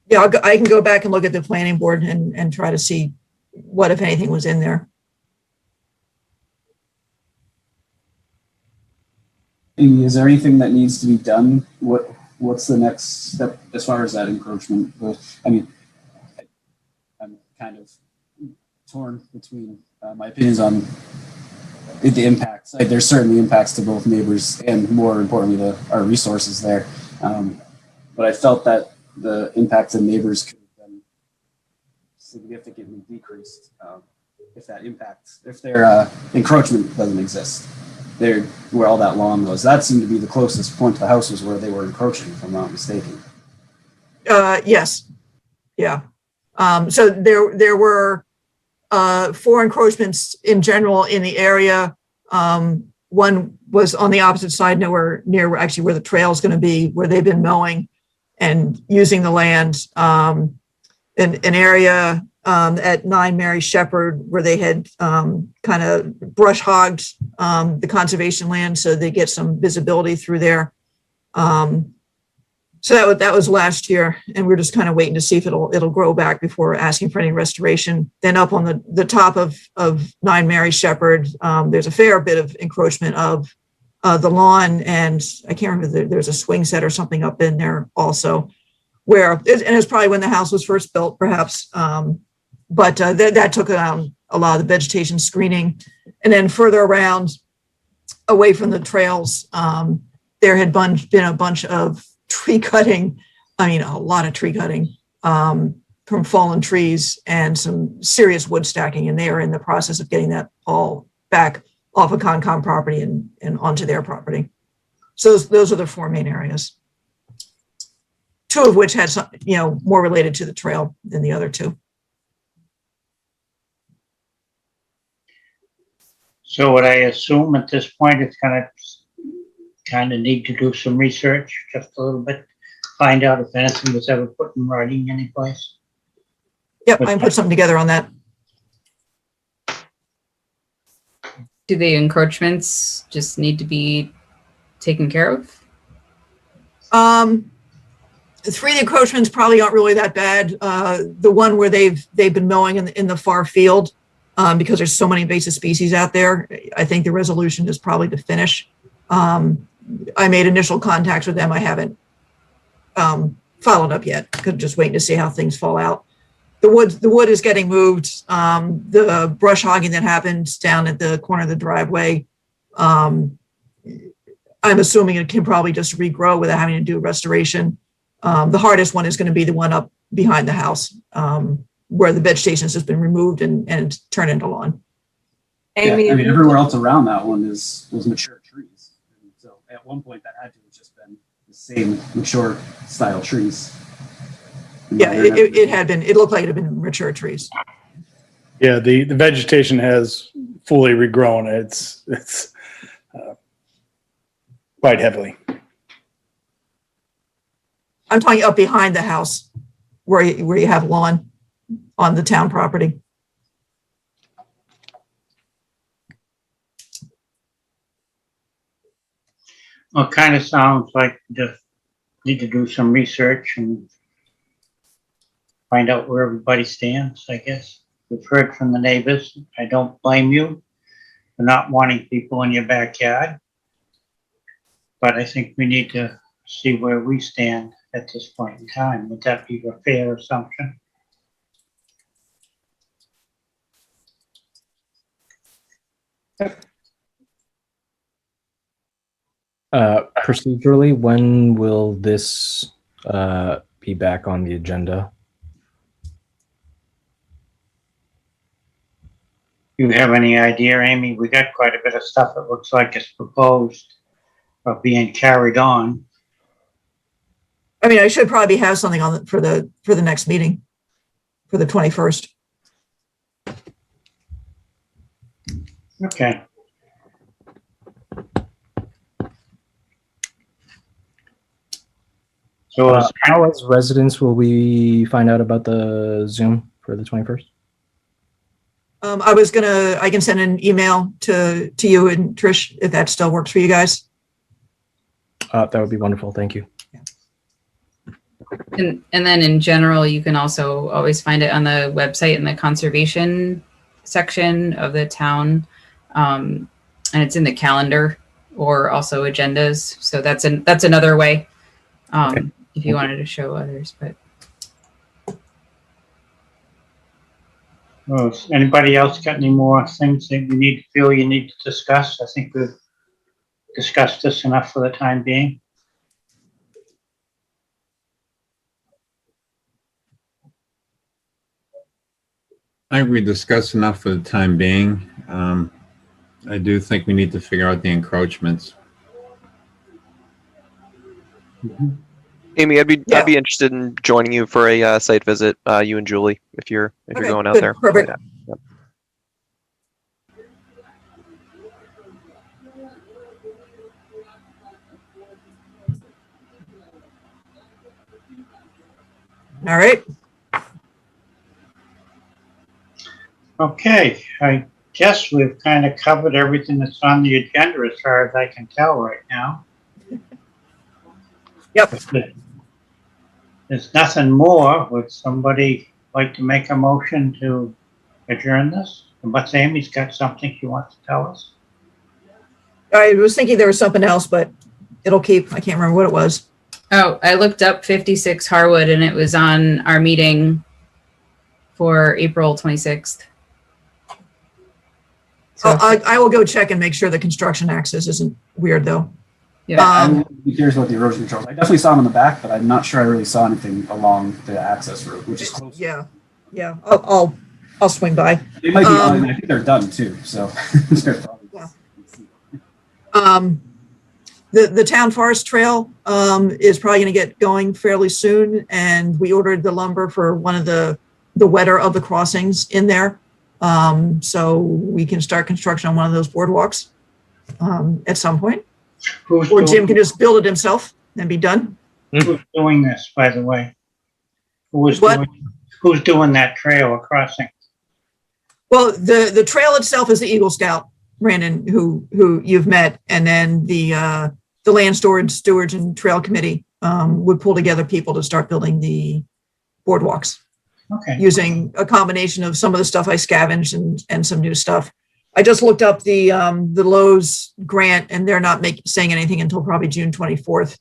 Yeah, I can go back and look at the planning board and try to see what, if anything, was in there. Amy, is there anything that needs to be done? What's the next step as far as that encroachment goes? I mean, I'm kind of torn between my opinions on the impacts. Like, there's certainly impacts to both neighbors and, more importantly, our resources there. But I felt that the impact to neighbors could have been significantly decreased if their encroachment doesn't exist. There, where all that lawn was, that seemed to be the closest point to the house was where they were encroaching, if I'm not mistaken. Yes. Yeah. So there were 4 encroachments in general in the area. One was on the opposite side, nowhere near actually where the trail is going to be, where they've been mowing and using the land. An area at 9 Mary Shepherd where they had kind of brush hogged the conservation land so they get some visibility through there. So that was last year, and we're just kind of waiting to see if it'll grow back before asking for any restoration. Then up on the top of 9 Mary Shepherd, there's a fair bit of encroachment of the lawn, and I can't remember, there's a swing set or something up in there also, and it's probably when the house was first built, perhaps. But that took down a lot of the vegetation screening. And then further around, away from the trails, there had been a bunch of tree cutting, a lot of tree cutting from fallen trees and some serious wood stacking. And they are in the process of getting that all back off of Conscom property and onto their property. So those are the 4 main areas. 2 of which had some, more related to the trail than the other 2. So would I assume at this point it's gonna kind of need to do some research, just a little bit, find out if anything was ever put in writing anyplace? Yep, I can put something together on that. Do the encroachments just need to be taken care of? 3 of the encroachments probably aren't really that bad. The one where they've been mowing in the far field, because there's so many invasive species out there, I think the resolution is probably to finish. I made initial contacts with them. I haven't followed up yet, because just waiting to see how things fall out. The wood is getting moved. The brush hogging that happened down at the corner of the driveway, I'm assuming it can probably just regrow without having to do restoration. The hardest one is going to be the one up behind the house, where the vegetation has just been removed and turned into lawn. Amy, yeah, everywhere else around that one was mature trees. And so at one point that had to have just been the same mature style trees. Yeah, it had been. It looked like it had been mature trees. Yeah, the vegetation has fully regrown. It's quite heavily. I'm talking up behind the house where you have lawn on the town property. Well, it kind of sounds like just need to do some research and find out where everybody stands, I guess. We've heard from the neighbors. I don't blame you for not wanting people in your backyard. But I think we need to see where we stand at this point in time. Would that be a fair assumption? Procedurally, when will this be back on the agenda? Do you have any idea, Amy? We got quite a bit of stuff that looks like it's proposed or being carried on. I mean, I should probably have something on for the next meeting, for the 21st. Okay. So how as residents will we find out about the Zoom for the 21st? I can send an email to you and Trish if that still works for you guys. That would be wonderful. Thank you. And then in general, you can also always find it on the website in the conservation section of the town. And it's in the calendar or also agendas. So that's another way if you wanted to show others. But well, anybody else got any more things that you feel you need to discuss? I think we've discussed this enough for the time being. I think we discussed enough for the time being. I do think we need to figure out the encroachments. Amy, I'd be interested in joining you for a site visit. You and Julie, if you're going out there. Perfect. Yep. All right. Okay, I guess we've kind of covered everything that's on the agenda as far as I can tell right now. Yep. If there's nothing more, would somebody like to make a motion to adjourn this? Unless Amy's got something she wants to tell us. I was thinking there was something else, but it'll keep. I can't remember what it was. oh, I looked up 56 Harwood and it was on our meeting for April 26th. So I will go check and make sure the construction access isn't weird though. yeah. I'm curious about the erosion controls. I definitely saw them in the back, but I'm not sure I really saw anything along the access route, which is close. Yeah. I'll swing by. They might be on, I think they're done too, so. The town forest trail is probably going to get going fairly soon, and we ordered the lumber for one of the wetter of the crossings in there, so we can start construction on one of those boardwalks at some point. Or Jim can just build it himself and be done. Who's doing this, by the way? Who's doing that trail crossing? Well, the trail itself is the Eagle Scout, Brandon, who you've met, and then the land stewards and trail committee would pull together people to start building the boardwalks. Okay. Using a combination of some of the stuff I scavenged and some new stuff. I just looked up the Lowe's grant, and they're not saying anything until probably June 24th.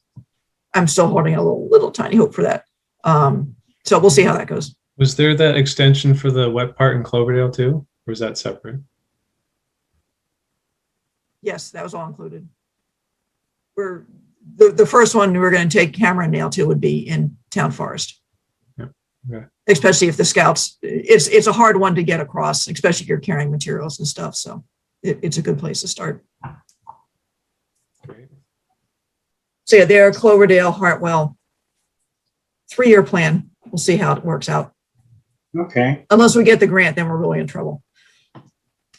I'm still holding a little tiny hope for that. So we'll see how that goes. Was there that extension for the wet part in Cloverdale too? Or is that separate? Yes, that was all included. The first one we're going to take hammer and nail to would be in town forest. Yeah. Okay. Especially if the scouts, it's a hard one to get across, especially if you're carrying materials and stuff. So it's a good place to start. Great. So yeah, there, Cloverdale, Hartwell, 3-year plan. We'll see how it works out. Okay. Unless we get the grant, then we're really in trouble.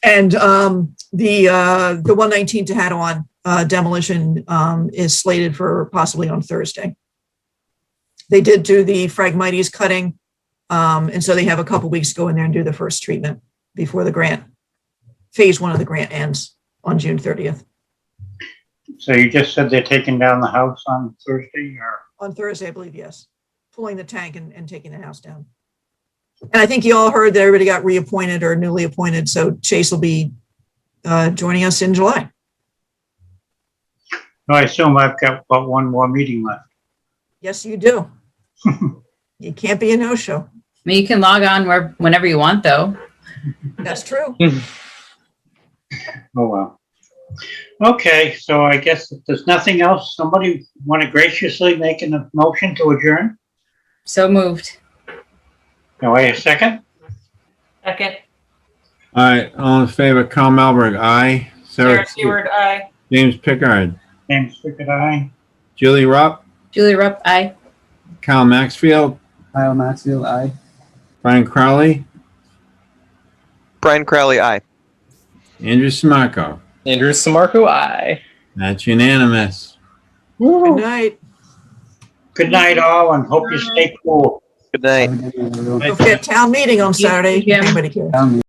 And the 119 Tehadawon demolition is slated for possibly on Thursday. They did do the Phragmites cutting, and so they have a couple weeks to go in there and do the first treatment before the grant, phase 1 of the grant ends on June 30th. So you just said they're taking down the house on Thursday, or? On Thursday, I believe, yes. Pulling the tank and taking the house down. And I think you all heard that everybody got reappointed or newly appointed, so Chase will be joining us in July. No, I assume I've got about one more meeting left. Yes, you do. You can't be a no-show. I mean, you can log on whenever you want, though. That's true. Oh, well. Okay, so I guess if there's nothing else, somebody want to graciously make a motion to adjourn? So moved. No, wait a second. Second. All right, all in favor, Carl Malberg, aye. Sarah Seward, aye. James Pickard, James Pickard, aye. Julie Rupp, Julie Rupp, aye. Kyle Maxfield, Kyle Maxfield, aye. Brian Crowley, Brian Crowley, aye. Andrew Samarco. Andrew Samarco, aye. That's unanimous. Good night. Good night, all, and hope you stay cool. Good night. Don't forget town meeting on Saturday. Jim. Anybody cares? Town meeting.